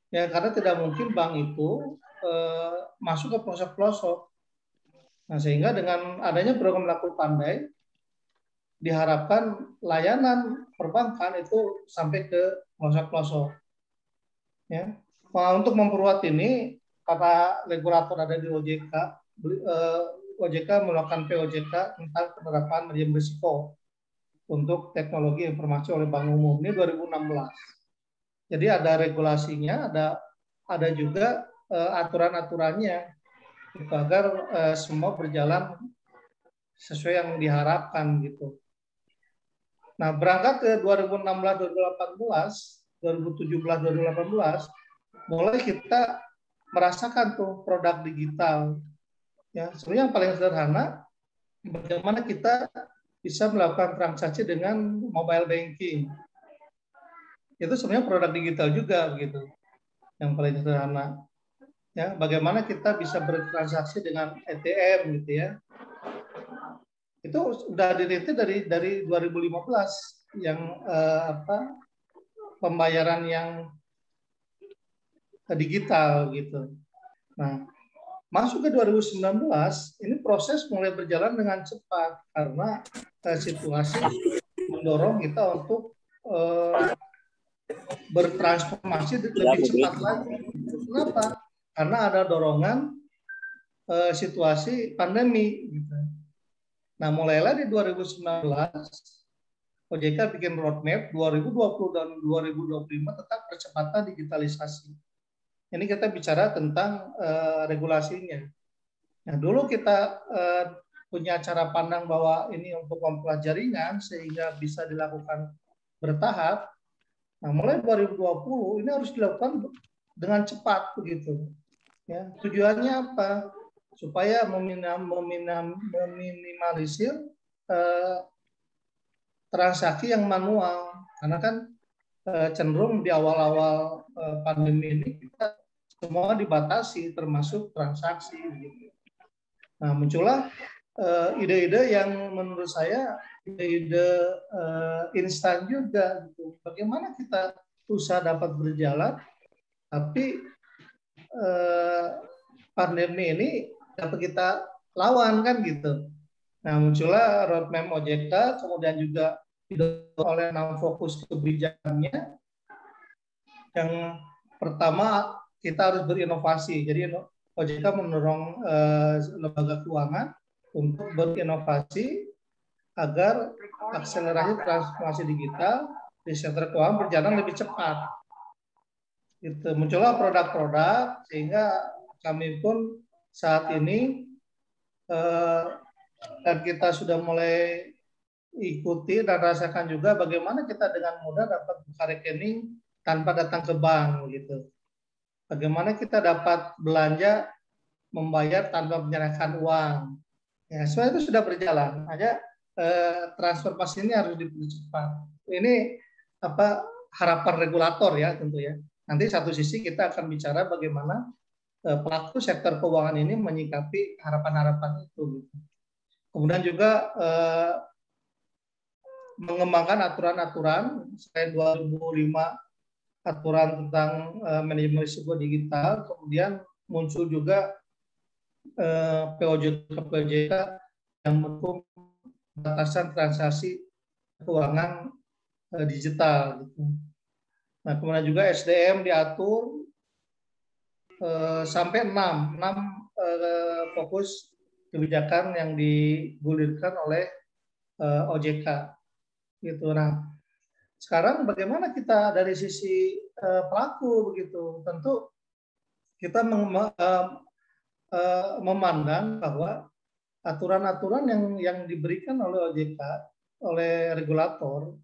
Ya, karena tidak mungkin bank itu masuk ke pelosok-pelosok. Nah, sehingga dengan adanya program Laku Pandai, diharapkan layanan perbankan itu sampai ke pelosok-pelosok. Ya. Nah, untuk memperkuat ini, karena regulator ada di OJK, OJK melakukan POJK tentang penerapan manajemen risiko untuk teknologi informasi oleh Bank Umum. Ini 2016. Jadi ada regulasinya, ada juga aturan-aturannya gitu, agar semua berjalan sesuai yang diharapkan gitu. Nah, berangkat ke 2016, 2018, 2017, 2018, mulai kita merasakan tuh produk digital. Ya, sebenarnya yang paling sederhana, bagaimana kita bisa melakukan transaksi dengan mobile banking. Itu sebenarnya produk digital juga begitu. Yang paling sederhana. Ya, bagaimana kita bisa bertransaksi dengan ATM gitu ya. Itu sudah dirintis dari 2015 yang pembayaran yang digital gitu. Nah, masuk ke 2019 ini proses mulai berjalan dengan cepat karena situasi mendorong kita untuk bertransformasi lebih cepat lagi. Kenapa? Karena ada dorongan situasi pandemi gitu. Nah, mulailah di 2019, OJK bikin roadmap 2020 dan 2025 tetap percepatan digitalisasi. Ini kita bicara tentang regulasinya. Nah, dulu kita punya cara pandang bahwa ini untuk mempelajari jaringan sehingga bisa dilakukan bertahap. Nah, mulai 2020 ini harus dilakukan dengan cepat begitu. Ya, tujuannya apa? Supaya meminimalisir transaksi yang manual, karena kan cenderung di awal-awal pandemi ini kita semua dibatasi, termasuk transaksi. Gitu. Nah, muncullah ide-ide yang menurut saya ide-ide instan juga. Gitu. Bagaimana kita usaha dapat berjalan, tapi pandemi ini dapat kita lawan kan gitu. Nah, muncullah roadmap OJK, kemudian juga oleh 6 fokus kebijakannya. Yang pertama, kita harus berinovasi. Jadi OJK mendorong lembaga keuangan untuk berinovasi agar akselerasi transformasi digital di sektor keuangan berjalan lebih cepat. Gitu. Muncullah produk-produk sehingga kami pun saat ini dan kita sudah mulai ikuti dan rasakan juga bagaimana kita dengan mudah dapat buka rekening tanpa datang ke bank gitu. Bagaimana kita dapat belanja membayar tanpa menyerahkan uang. Ya, semua itu sudah berjalan. Hanya transformasi ini harus dipercepat. Ini harapan regulator ya tentu ya. Nanti satu sisi kita akan bicara bagaimana pelaku sektor keuangan ini menyikapi harapan-harapan itu. Kemudian juga mengembangkan aturan-aturan selain 2005 aturan tentang manajemen risiko digital, kemudian muncul juga POJK yang mendukung batasan transaksi keuangan digital. Gitu. Nah, kemudian juga SDM diatur sampai 6 fokus kebijakan yang digulirkan oleh OJK. Gitu. Nah, sekarang bagaimana kita dari sisi pelaku begitu? Tentu kita memandang bahwa aturan-aturan yang diberikan oleh OJK, oleh regulator,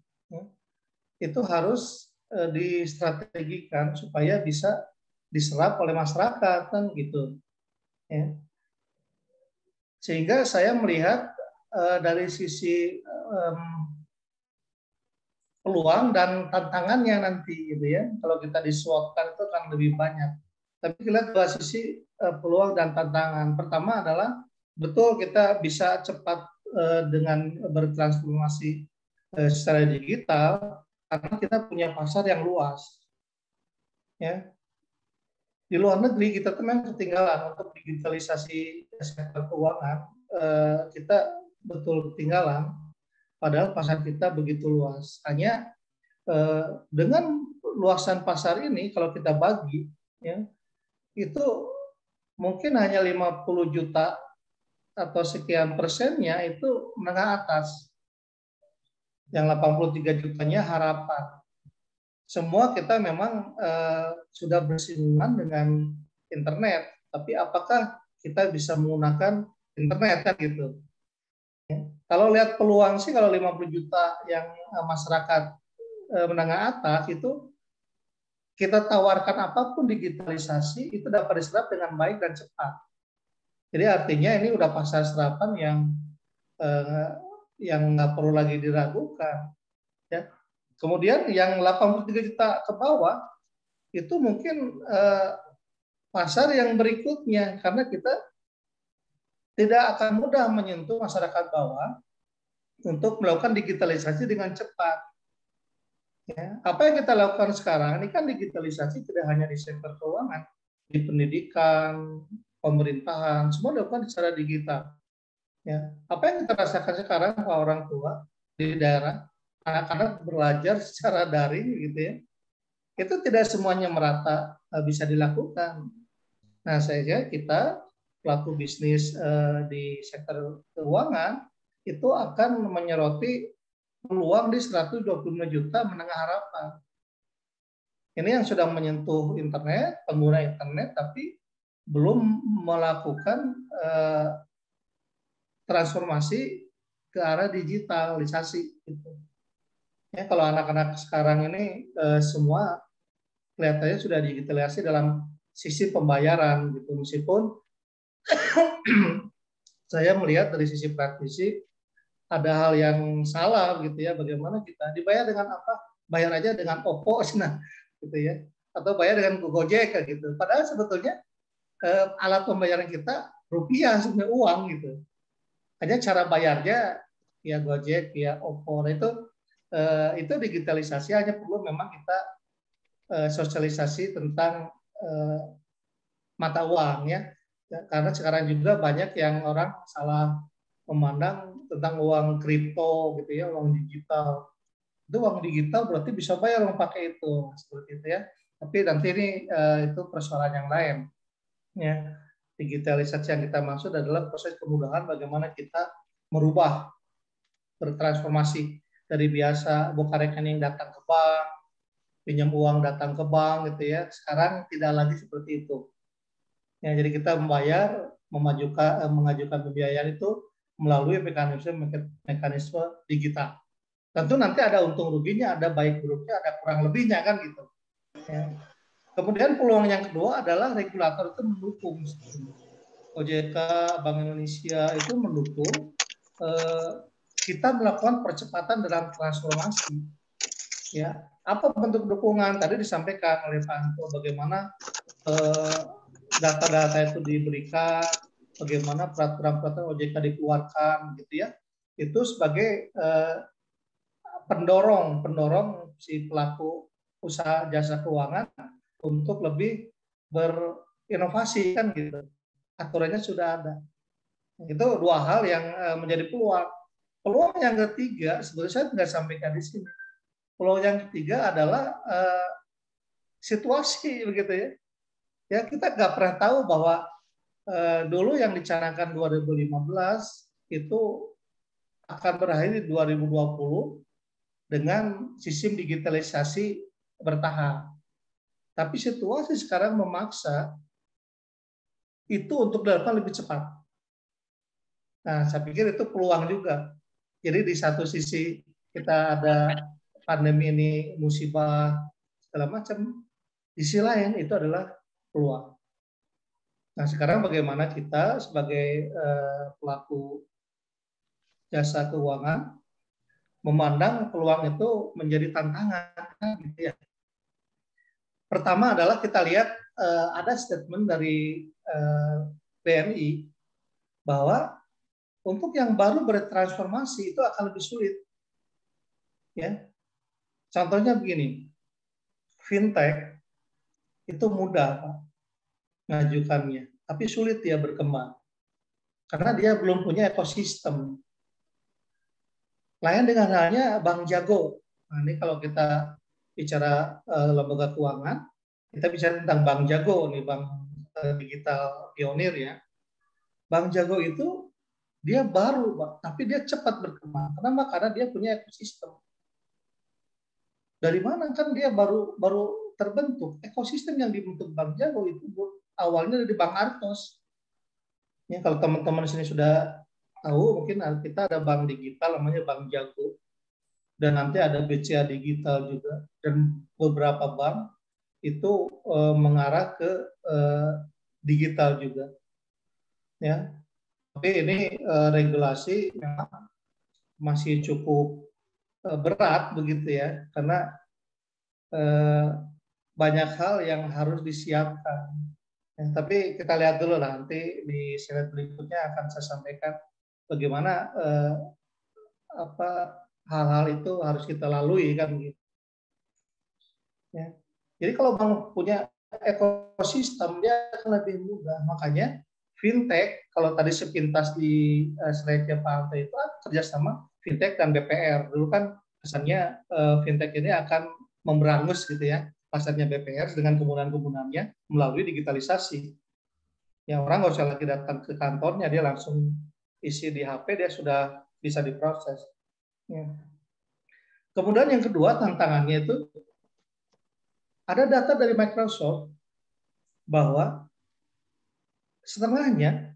itu harus distrategikan supaya bisa diserap oleh masyarakat kan gitu. Ya. Sehingga saya melihat dari sisi peluang dan tantangannya nanti gitu ya. Kalau kita disuapkan itu akan lebih banyak. Tapi kita lihat dua sisi peluang dan tantangan. Pertama adalah betul kita bisa cepat dengan bertransformasi secara digital karena kita punya pasar yang luas. Ya. Di luar negeri kita memang ketinggalan untuk digitalisasi sektor keuangan. Kita betul ketinggalan. padahal pasar kita begitu luas. Hanya dengan luasan pasar ini kalau kita bagi, ya, itu mungkin hanya 50 juta atau sekian persennya itu menengah atas. Yang 83 jutanya harapan. Semua kita memang sudah bersinggungan dengan internet, tapi apakah kita bisa menggunakan internet kan gitu. Ya. Kalau lihat peluang sih kalau 50 juta yang masyarakat menengah atas itu kita tawarkan apapun digitalisasi itu dapat diserap dengan baik dan cepat. Jadi artinya ini udah pasar serapan yang nggak perlu lagi diragukan. Ya. Kemudian yang 83 juta ke bawah itu mungkin pasar yang berikutnya karena kita tidak akan mudah menyentuh masyarakat bawah untuk melakukan digitalisasi dengan cepat. Ya, apa yang kita lakukan sekarang ini kan digitalisasi tidak hanya di sektor keuangan, di pendidikan, pemerintahan, semua dilakukan secara digital. Ya, apa yang kita rasakan sekarang Pak orang tua di daerah, anak-anak belajar secara daring gitu ya, itu tidak semuanya merata bisa dilakukan. Nah, saya kira kita pelaku bisnis di sektor keuangan itu akan menyoroti peluang di 125 juta menengah harapan. Ini yang sudah menyentuh internet, pengguna internet, tapi belum melakukan transformasi ke arah digitalisasi. Gitu. Ya, kalau anak-anak sekarang ini semua kelihatannya sudah digitalisasi dalam sisi pembayaran, gitu. Meskipun saya melihat dari sisi praktisi ada hal yang salah gitu ya, bagaimana kita dibayar dengan apa? Bayar aja dengan OVO nah gitu ya. Atau bayar dengan Gojek gitu. Padahal sebetulnya alat pembayaran kita rupiah sebenarnya uang gitu. Hanya cara bayarnya ya Gojek, ya OVO. Nah, itu digitalisasi hanya perlu memang kita sosialisasi tentang mata uang ya. Karena sekarang juga banyak yang orang salah memandang tentang uang kripto gitu ya, uang digital. Itu uang digital berarti bisa bayar orang pakai itu seperti itu ya. Tapi nanti ini itu persoalan yang lain. Ya, digitalisasi yang kita maksud adalah proses kemudahan bagaimana kita merubah, bertransformasi dari biasa buka rekening datang ke bank, pinjam uang datang ke bank gitu ya. Sekarang tidak lagi seperti itu. Ya, jadi kita membayar, mengajukan pembiayaan itu melalui mekanisme digital. Tentu nanti ada untung ruginya, ada baik buruknya, ada kurang lebihnya kan gitu. Ya. Kemudian peluang yang kedua adalah regulator itu mendukung. OJK, Bank Indonesia itu mendukung kita melakukan percepatan dalam transformasi. Ya, apa bentuk dukungan? Tadi disampaikan oleh Pak Anto bagaimana data-data itu diberikan, bagaimana peraturan-peraturan OJK dikeluarkan, gitu ya. Itu sebagai pendorong si pelaku usaha jasa keuangan untuk lebih berinovasi kan gitu. Aturannya sudah ada. Itu dua hal yang menjadi peluang. Peluang yang ketiga sebenarnya saya tidak sampaikan di sini. Peluang yang ketiga adalah situasi begitu ya. Ya kita nggak pernah tahu bahwa dulu yang dicanangkan 2015 itu akan berakhir di 2020 dengan sistem digitalisasi bertahap. Tapi situasi sekarang memaksa itu untuk dilakukan lebih cepat. Nah, saya pikir itu peluang juga. Jadi di satu sisi kita ada pandemi ini musibah segala macam, di sisi lain itu adalah peluang. Nah, sekarang bagaimana kita sebagai pelaku jasa keuangan memandang peluang itu menjadi tantangan gitu ya. Pertama adalah kita lihat ada statement dari BNI bahwa untuk yang baru bertransformasi itu akan lebih sulit. Ya. Contohnya begini. Fintech itu mudah Pak, ngajukannya, tapi sulit dia berkembang. Karena dia belum punya ekosistem. Lain dengan halnya Bank Jago. Nah, ini kalau kita bicara lembaga keuangan, kita bicara tentang Bank Jago, nih Bank digital pionir ya. Bank Jago itu dia baru, tapi dia cepat berkembang. Kenapa? Karena dia punya ekosistem. Dari mana kan dia baru terbentuk? Ekosistem yang dibentuk Bank Jago itu awalnya dari Bank Artos. Ya, kalau teman-teman sini sudah tahu, mungkin kita ada bank digital namanya Bank Jago, dan nanti ada BCA Digital juga, dan beberapa bank itu mengarah ke digital juga. Ya, tapi ini regulasi memang masih cukup berat begitu ya, karena banyak hal yang harus disiapkan. Ya, tapi kita lihat dulu lah, nanti di slide berikutnya akan saya sampaikan bagaimana hal-hal itu harus kita lalui kan gitu. Ya. Jadi kalau bank punya ekosistem dia akan lebih mudah. Makanya fintech, kalau tadi sepintas di slide-nya Pak Ante itu kerjasama fintech dan BPR. Dulu kan kesannya fintech ini akan memberangus gitu ya pasarnya BPR dengan kemudahan-kemudahannya melalui digitalisasi. Yang orang nggak usah lagi datang ke kantornya, dia langsung isi di HP, dia sudah bisa diproses. Ya. Kemudian yang kedua tantangannya itu ada data dari Microsoft bahwa setengahnya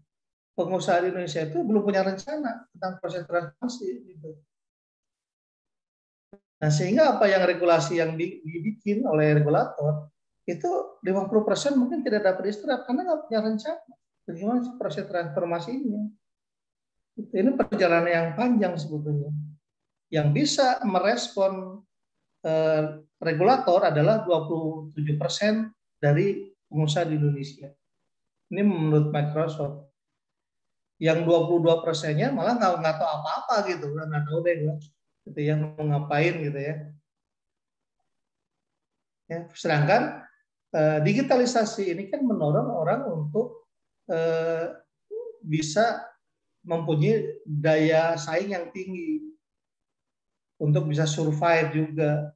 pengusaha di Indonesia itu belum punya rencana tentang proses transformasi. Gitu. Nah, sehingga apa yang regulasi yang dibikin oleh regulator itu 50% mungkin tidak dapat diserap karena nggak punya rencana. Bagaimana proses transformasinya? Ini perjalanan yang panjang sebetulnya. Yang bisa merespon regulator adalah 27% dari pengusaha di Indonesia. Ini menurut Microsoft. Yang 22%-nya malah nggak tahu apa-apa gitu, nggak tahu deh gitu ya, mau ngapain gitu ya. Sedangkan digitalisasi ini kan mendorong orang untuk bisa mempunyai daya saing yang tinggi untuk bisa survive juga.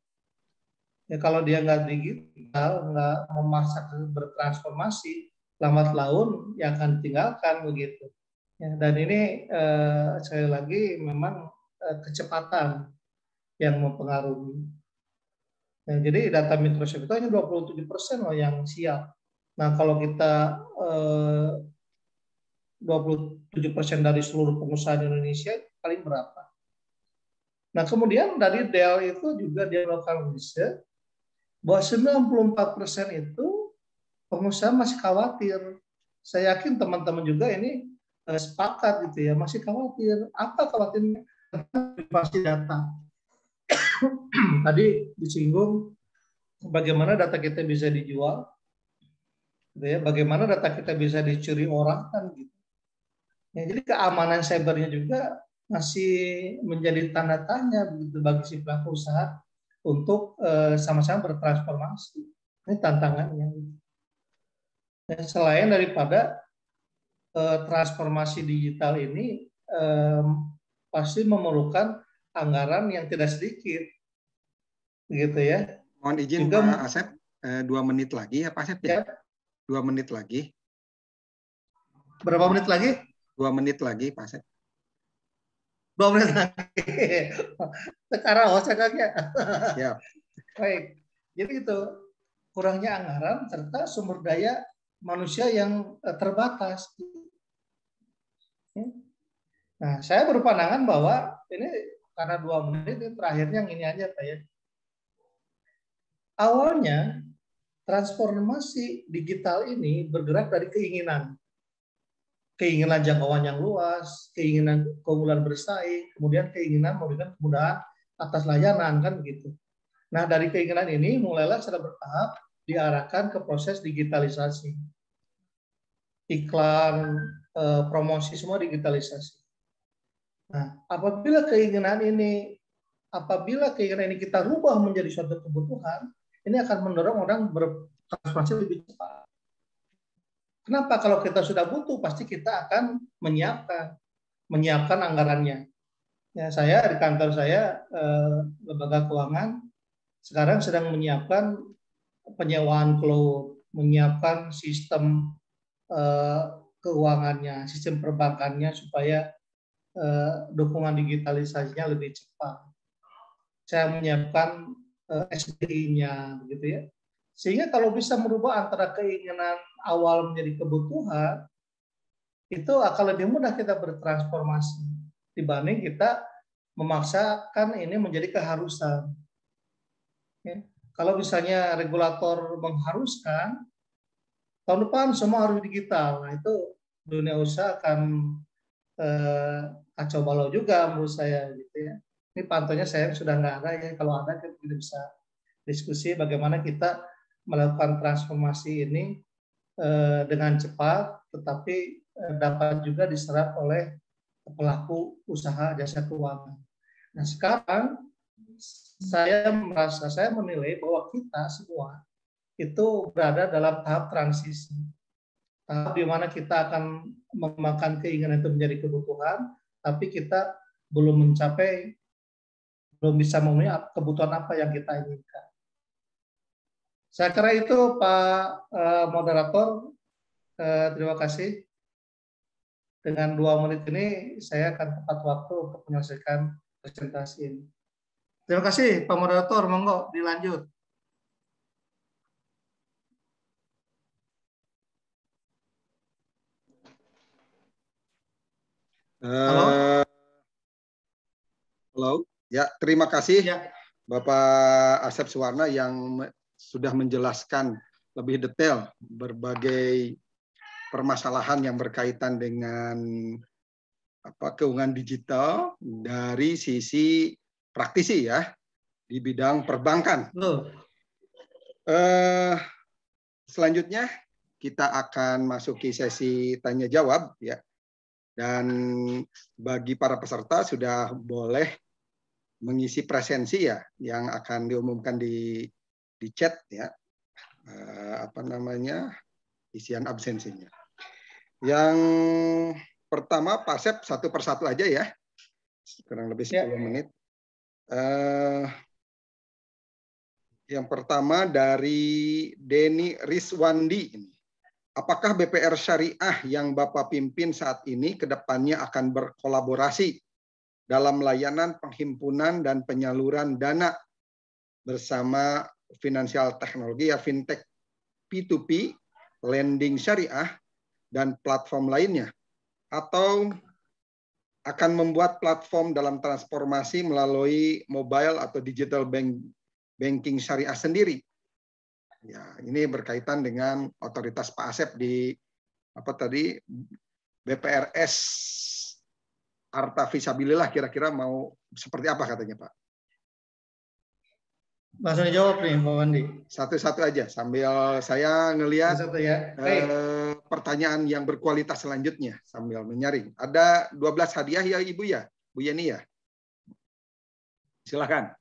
Ya, kalau dia nggak digital, nggak memaksa bertransformasi, lambat laun yang akan ditinggalkan begitu. Ya, dan ini sekali lagi memang kecepatan yang mempengaruhi. Nah, jadi data Microsoft itu hanya 27% loh yang siap. Nah, kalau kita 27% dari seluruh pengusaha di Indonesia, paling berapa? Nah, kemudian dari Dell itu juga dia melakukan riset bahwa 94% itu pengusaha masih khawatir. Saya yakin teman-teman juga ini sepakat gitu ya, masih khawatir. Apa khawatirnya? Privasi data. Tadi disinggung bagaimana data kita bisa dijual, gitu ya, bagaimana data kita bisa dicuri orang kan gitu. Ya, jadi keamanan cybernya juga masih menjadi tanda tanya begitu bagi si pelaku usaha untuk sama-sama bertransformasi. Ini tantangannya. Dan selain daripada transformasi digital ini pasti memerlukan anggaran yang tidak sedikit, gitu ya. Mohon izin juga, Pak Asep, 2 menit lagi ya Pak Asep ya? 2 menit lagi. Berapa menit lagi? 2 menit lagi Pak Asep. 2 menit lagi. Sekarang hostnya. Ya. Baik. Jadi itu kurangnya anggaran serta sumber daya manusia yang terbatas. Nah, saya berpandangan bahwa ini karena 2 menit terakhirnya yang ini aja Pak ya. Awalnya transformasi digital ini bergerak dari keinginan jangkauan yang luas, keinginan keunggulan bersaing, kemudian keinginan memberikan kemudahan atas layanan kan begitu. Nah, dari keinginan ini mulailah secara bertahap diarahkan ke proses digitalisasi. Iklan, promosi semua digitalisasi. Nah, apabila keinginan ini kita rubah menjadi suatu kebutuhan, ini akan mendorong orang bertransformasi lebih cepat. Kenapa? Kalau kita sudah butuh, pasti kita akan menyiapkan anggarannya. Ya, saya di kantor saya lembaga keuangan sekarang sedang menyiapkan penyewaan cloud, menyiapkan sistem keuangannya, sistem perbankannya supaya dukungan digitalisasinya lebih cepat. Saya menyiapkan SDI-nya, begitu ya. Sehingga kalau bisa merubah antara keinginan awal menjadi kebutuhan, itu akan lebih mudah kita bertransformasi dibanding kita memaksakan ini menjadi keharusan. Ya. Kalau misalnya regulator mengharuskan, tahun depan semua harus digital, nah itu dunia usaha akan kacau balau juga menurut saya, gitu ya. Ini pantaunya saya sudah nggak ada ya. Kalau ada kita bisa diskusi bagaimana kita melakukan transformasi ini dengan cepat, tetapi dapat juga diserap oleh pelaku usaha jasa keuangan. Nah sekarang saya menilai bahwa kita semua itu berada dalam tahap transisi, tahap di mana kita akan memakan keinginan itu menjadi kebutuhan, tapi kita belum bisa memenuhi kebutuhan apa yang kita inginkan. Saya kira itu Pak Moderator, terima kasih. Dengan 2 menit ini saya akan tepat waktu untuk menyelesaikan presentasi ini. Terima kasih Pak Moderator, monggo dilanjut. Halo. Ya, terima kasih ya. Bapak Asep Suwarna yang sudah menjelaskan lebih detail berbagai permasalahan yang berkaitan dengan keuangan digital dari sisi praktisi ya di bidang perbankan. Selanjutnya kita akan masuki sesi tanya jawab ya. Dan bagi para peserta sudah boleh mengisi presensi ya yang akan diumumkan di chat ya. Isian absensinya. Yang pertama Pak Asep satu persatu aja ya. Kurang lebih 10 menit. Yang pertama dari Denny Rizwandi ini. Apakah BPR Syariah yang Bapak pimpin saat ini ke depannya akan berkolaborasi dalam layanan penghimpunan dan penyaluran dana bersama finansial teknologi ya fintech P2P, lending syariah, dan platform lainnya? Atau akan membuat platform dalam transformasi melalui mobile atau digital banking syariah sendiri? Ya, ini berkaitan dengan otoritas Pak Asep di BPRS Arta Fisabilillah, kira-kira mau seperti apa katanya Pak? Langsung dijawab nih Pak Wandi. Satu-satu aja sambil saya ngelihat ya. pertanyaan yang berkualitas selanjutnya sambil menyaring. Ada 12 hadiah ya Ibu ya, Bu Yeni ya. Silakan.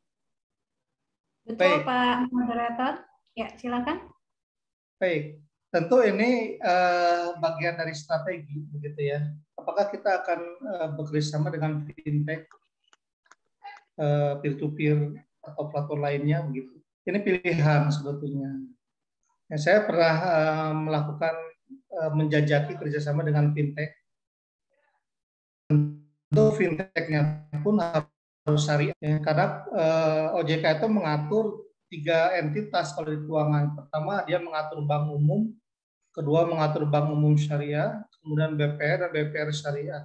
Betul Pak Moderator. Ya, silakan. Baik, tentu ini bagian dari strategi, begitu ya. Apakah kita akan bekerjasama dengan fintech, peer-to-peer atau platform lainnya, begitu. Ini pilihan sebetulnya. Ya, saya pernah melakukan menjajaki kerjasama dengan fintech. Tentu fintechnya pun harus syariah, ya, karena OJK itu mengatur 3 entitas kalau di keuangan. Pertama, dia mengatur bank umum, kedua mengatur bank umum syariah, kemudian BPR dan BPR syariah.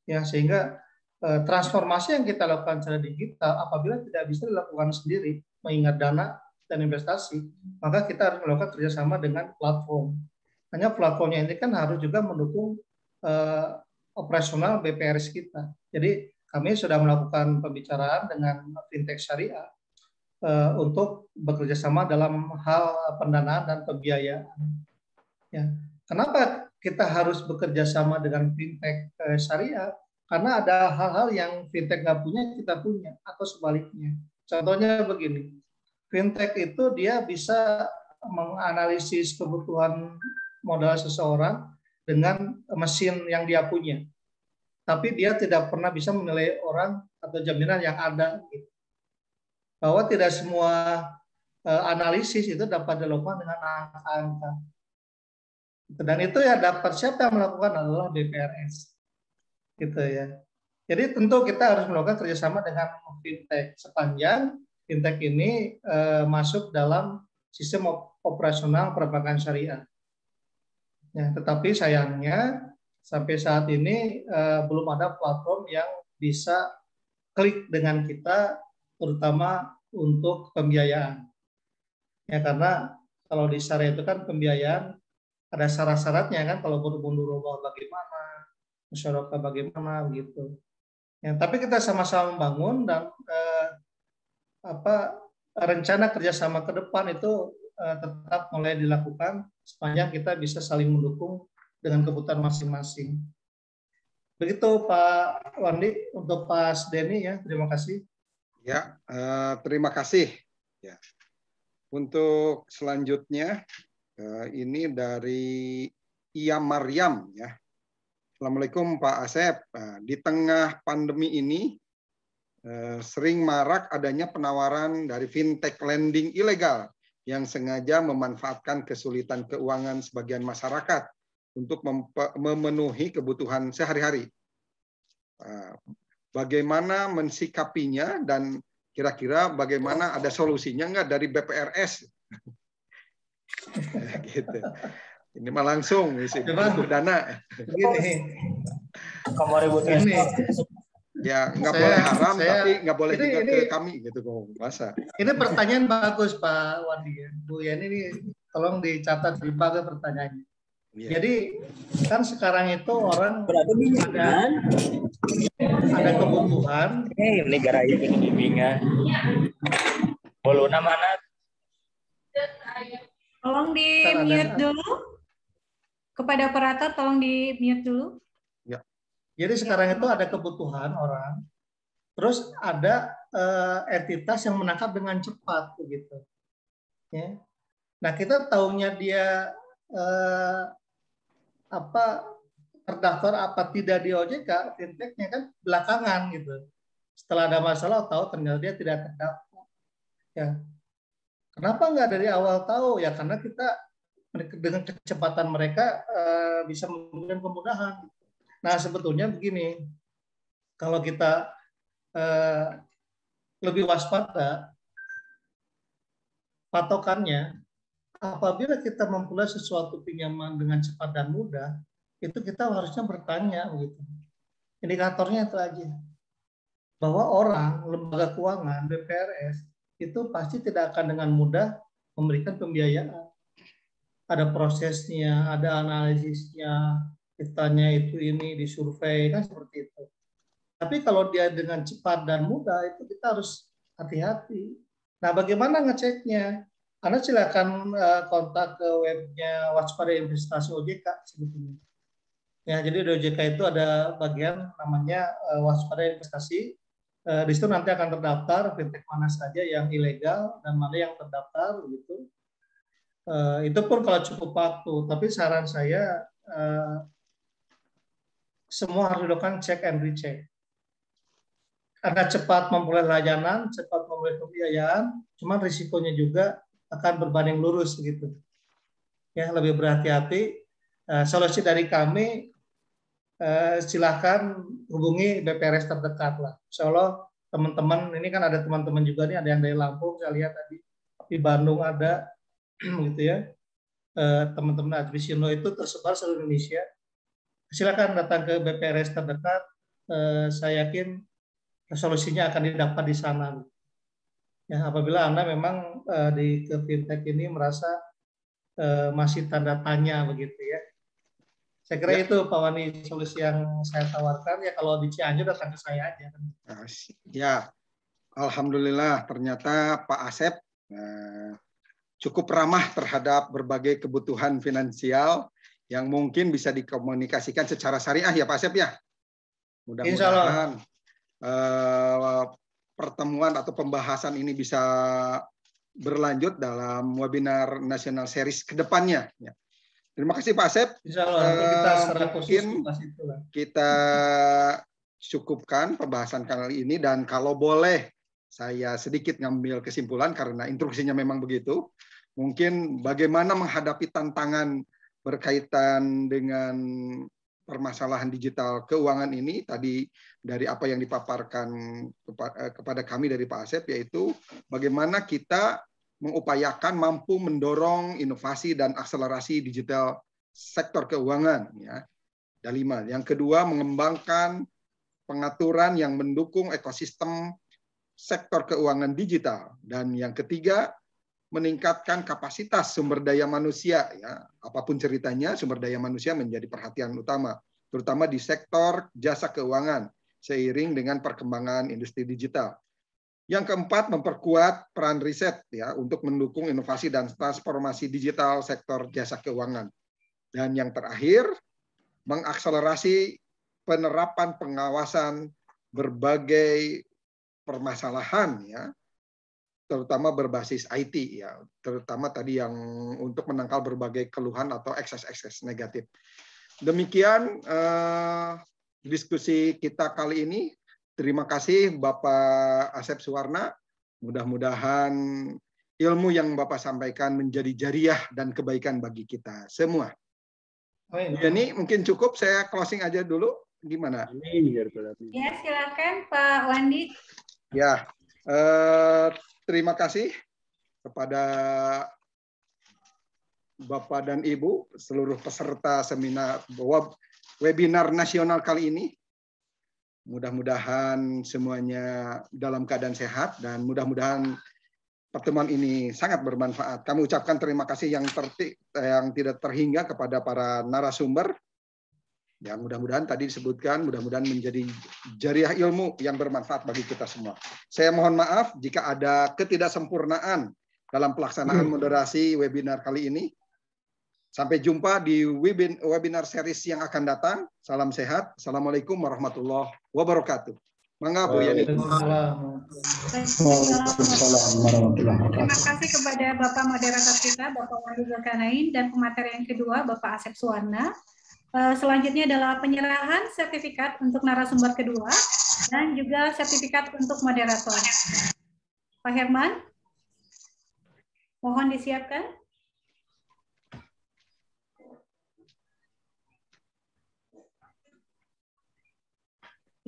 Ya, sehingga transformasi yang kita lakukan secara digital apabila tidak bisa dilakukan sendiri, mengingat dana dan investasi, maka kita harus melakukan kerjasama dengan platform. Hanya platformnya ini kan harus juga mendukung operasional BPRS kita. Jadi kami sudah melakukan pembicaraan dengan fintech syariah untuk bekerja sama dalam hal pendanaan dan pembiayaan. Ya. Kenapa kita harus bekerja sama dengan fintech syariah? Karena ada hal-hal yang fintech nggak punya, kita punya, atau sebaliknya. Contohnya begini, fintech itu dia bisa menganalisis kebutuhan modal seseorang dengan mesin yang dia punya. tapi dia tidak pernah bisa menilai orang atau jaminan yang ada. Gitu. Bahwa tidak semua analisis itu dapat dilakukan dengan angka-angka. Dan itu ya dapat siapa yang melakukan adalah BPRS. Gitu ya. Jadi tentu kita harus melakukan kerjasama dengan fintech sepanjang fintech ini masuk dalam sistem operasional perbankan syariah. Ya, tetapi sayangnya sampai saat ini belum ada platform yang bisa klik dengan kita, terutama untuk pembiayaan. Ya karena kalau di syariah itu kan pembiayaan ada syarat-syaratnya kan, kalau mundur bagaimana, musyarakah bagaimana gitu. Ya, tapi kita sama-sama membangun dan rencana kerjasama ke depan itu tetap mulai dilakukan sepanjang kita bisa saling mendukung dengan kebutuhan masing-masing. Begitu Pak Wandi, untuk Pak Denny ya, terima kasih. Ya, terima kasih. Ya. Untuk selanjutnya ini dari Ia Maryam ya. Assalamualaikum Pak Asep. Di tengah pandemi ini sering marak adanya penawaran dari fintech lending ilegal yang sengaja memanfaatkan kesulitan keuangan sebagian masyarakat untuk memenuhi kebutuhan sehari-hari. Bagaimana mensikapinya dan kira-kira bagaimana ada solusinya nggak dari BPRS? Gitu. Ini mah langsung isi butuh dana. Begini. Ini. Ya nggak boleh haram, tapi nggak boleh juga ke kami gitu kok bahasa. Ini pertanyaan bagus Pak Wandi. Bu Yani ini tolong dicatat di bawah pertanyaannya. Yeah. Jadi kan sekarang itu orang ada kebutuhan. Negara ini bimbingan. Bolona mana? Tolong di mute dulu. Kepada operator tolong di mute dulu. Ya. Jadi sekarang itu ada kebutuhan orang, terus ada entitas yang menangkap dengan cepat begitu. Ya. Nah kita tahunya dia terdaftar apa tidak di OJK, fintechnya kan belakangan gitu. Setelah ada masalah tahu ternyata dia tidak terdaftar. Ya. Kenapa nggak dari awal tahu? Ya karena kita dengan kecepatan mereka bisa memberikan kemudahan. Nah sebetulnya begini, kalau kita lebih waspada, patokannya apabila kita memperoleh sesuatu pinjaman dengan cepat dan mudah, itu kita harusnya bertanya begitu. Indikatornya itu aja, bahwa orang lembaga keuangan BPRS itu pasti tidak akan dengan mudah memberikan pembiayaan. Ada prosesnya, ada analisisnya, ditanya itu ini, disurvei, kan seperti itu. Tapi kalau dia dengan cepat dan mudah, itu kita harus hati-hati. Nah, bagaimana ngeceknya? Anda silakan kontak ke webnya Waspada Investasi OJK sebetulnya. Ya, jadi di OJK itu ada bagian namanya Waspada Investasi. Di situ nanti akan terdaftar fintech mana saja yang ilegal dan mana yang terdaftar, begitu. Itu pun kalau cukup waktu, tapi saran saya semua harus dilakukan check and recheck. Karena cepat memperoleh layanan, cepat memperoleh pembiayaan, cuman risikonya juga akan berbanding lurus gitu. Ya, lebih berhati-hati. Solusi dari kami silahkan hubungi BPRS terdekat lah. Insya Allah teman-teman ini kan ada teman-teman juga nih, ada yang dari Lampung saya lihat tadi, di Bandung ada. Gitu ya, teman-teman Advisino itu tersebar seluruh Indonesia. Silakan datang ke BPRS terdekat. Saya yakin solusinya akan didapat di sana. Ya, apabila Anda memang di fintech ini merasa masih tanda tanya begitu ya. Saya kira itu Pak Wani solusi yang saya tawarkan. Ya kalau di Cianjur datang ke saya aja. Ya, alhamdulillah ternyata Pak Asep cukup ramah terhadap berbagai kebutuhan finansial yang mungkin bisa dikomunikasikan secara syariah ya Pak Asep ya. Mudah-mudahan pertemuan atau pembahasan ini bisa berlanjut dalam webinar nasional series ke depannya. Ya. Terima kasih Pak Asep. Mungkin kita cukupkan pembahasan kali ini, dan kalau boleh saya sedikit ngambil kesimpulan karena instruksinya memang begitu. Mungkin bagaimana menghadapi tantangan berkaitan dengan permasalahan digital keuangan ini tadi dari apa yang dipaparkan kepada kami dari Pak Asep, yaitu bagaimana kita mengupayakan mampu mendorong inovasi dan akselerasi digital sektor keuangan. Ya. Ada 5. Yang kedua, mengembangkan pengaturan yang mendukung ekosistem sektor keuangan digital. Dan yang ketiga, meningkatkan kapasitas sumber daya manusia. Ya. Apapun ceritanya, sumber daya manusia menjadi perhatian utama, terutama di sektor jasa keuangan, seiring dengan perkembangan industri digital. Yang keempat, memperkuat peran riset ya untuk mendukung inovasi dan transformasi digital sektor jasa keuangan. Dan yang terakhir, mengakselerasi penerapan pengawasan berbagai permasalahan ya, terutama berbasis IT ya, terutama tadi yang untuk menangkal berbagai keluhan atau ekses-ekses negatif. Demikian diskusi kita kali ini. Terima kasih Bapak Asep Suwarna. Mudah-mudahan ilmu yang Bapak sampaikan menjadi jariah dan kebaikan bagi kita semua. Jadi mungkin cukup, saya closing aja dulu. Gimana? Ya, silakan Pak Wandi. Ya, terima kasih kepada Bapak dan Ibu, seluruh peserta seminar webinar nasional kali ini. Mudah-mudahan semuanya dalam keadaan sehat dan mudah-mudahan pertemuan ini sangat bermanfaat. Kami ucapkan terima kasih yang tidak terhingga kepada para narasumber. Ya, mudah-mudahan tadi disebutkan, mudah-mudahan menjadi jariah ilmu yang bermanfaat bagi kita semua. Saya mohon maaf jika ada ketidaksempurnaan dalam pelaksanaan moderasi webinar kali ini. Sampai jumpa di webinar series yang akan datang. Salam sehat. Assalamualaikum warahmatullahi wabarakatuh. Mangga Bu Yani. Terima kasih kepada Bapak moderator kita, Bapak Wandi Zulkarnain, dan pemateri yang kedua, Bapak Asep Suwarna. Selanjutnya adalah penyerahan sertifikat untuk narasumber kedua dan juga sertifikat untuk moderator. Pak Herman, mohon disiapkan.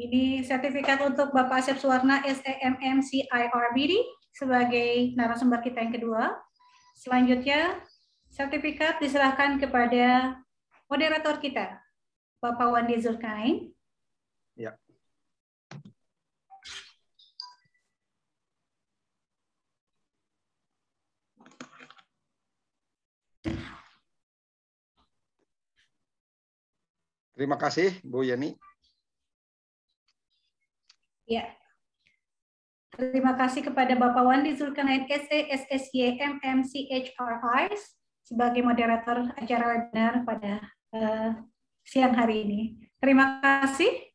Ini sertifikat untuk Bapak Asep Suwarna SEMMCIRBD sebagai narasumber kita yang kedua. Selanjutnya, sertifikat diserahkan kepada moderator kita, Bapak Wandi Zulkarnain. Ya. Terima kasih, Bu Yani. Ya. Terima kasih kepada Bapak Wandi Zulkarnain SESSYMMCHRI sebagai moderator acara webinar pada siang hari ini. Terima kasih.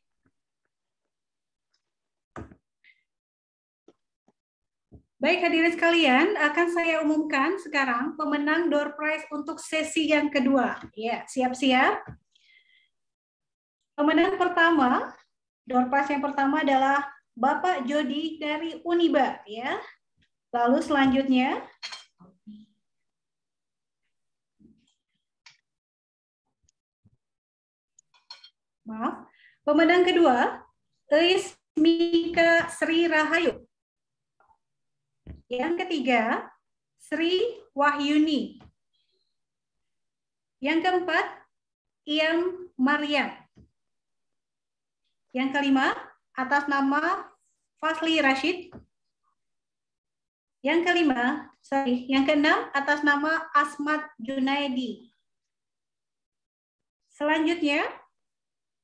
Baik hadirin sekalian, akan saya umumkan sekarang pemenang door prize untuk sesi yang kedua. Ya, siap-siap. Pemenang pertama, door prize yang pertama adalah Bapak Jody dari Uniba, ya. Lalu selanjutnya pemenang kedua, Eis Mika Sri Rahayu. Yang ketiga, Sri Wahyuni. Yang keempat, Iam Maryam. Yang kelima, atas nama Fasli Rashid. Yang keenam, atas nama Asmat Junaidi. Selanjutnya,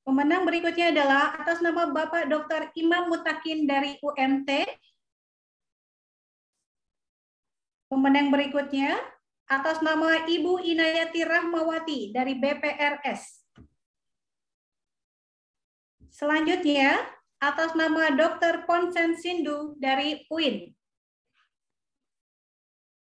pemenang berikutnya adalah atas nama Bapak Dr. Imam Mutakin dari UMT. Pemenang berikutnya atas nama Ibu Inayati Rahmawati dari BPRS. Selanjutnya, atas nama Dr. Ponsen Sindu dari UIN.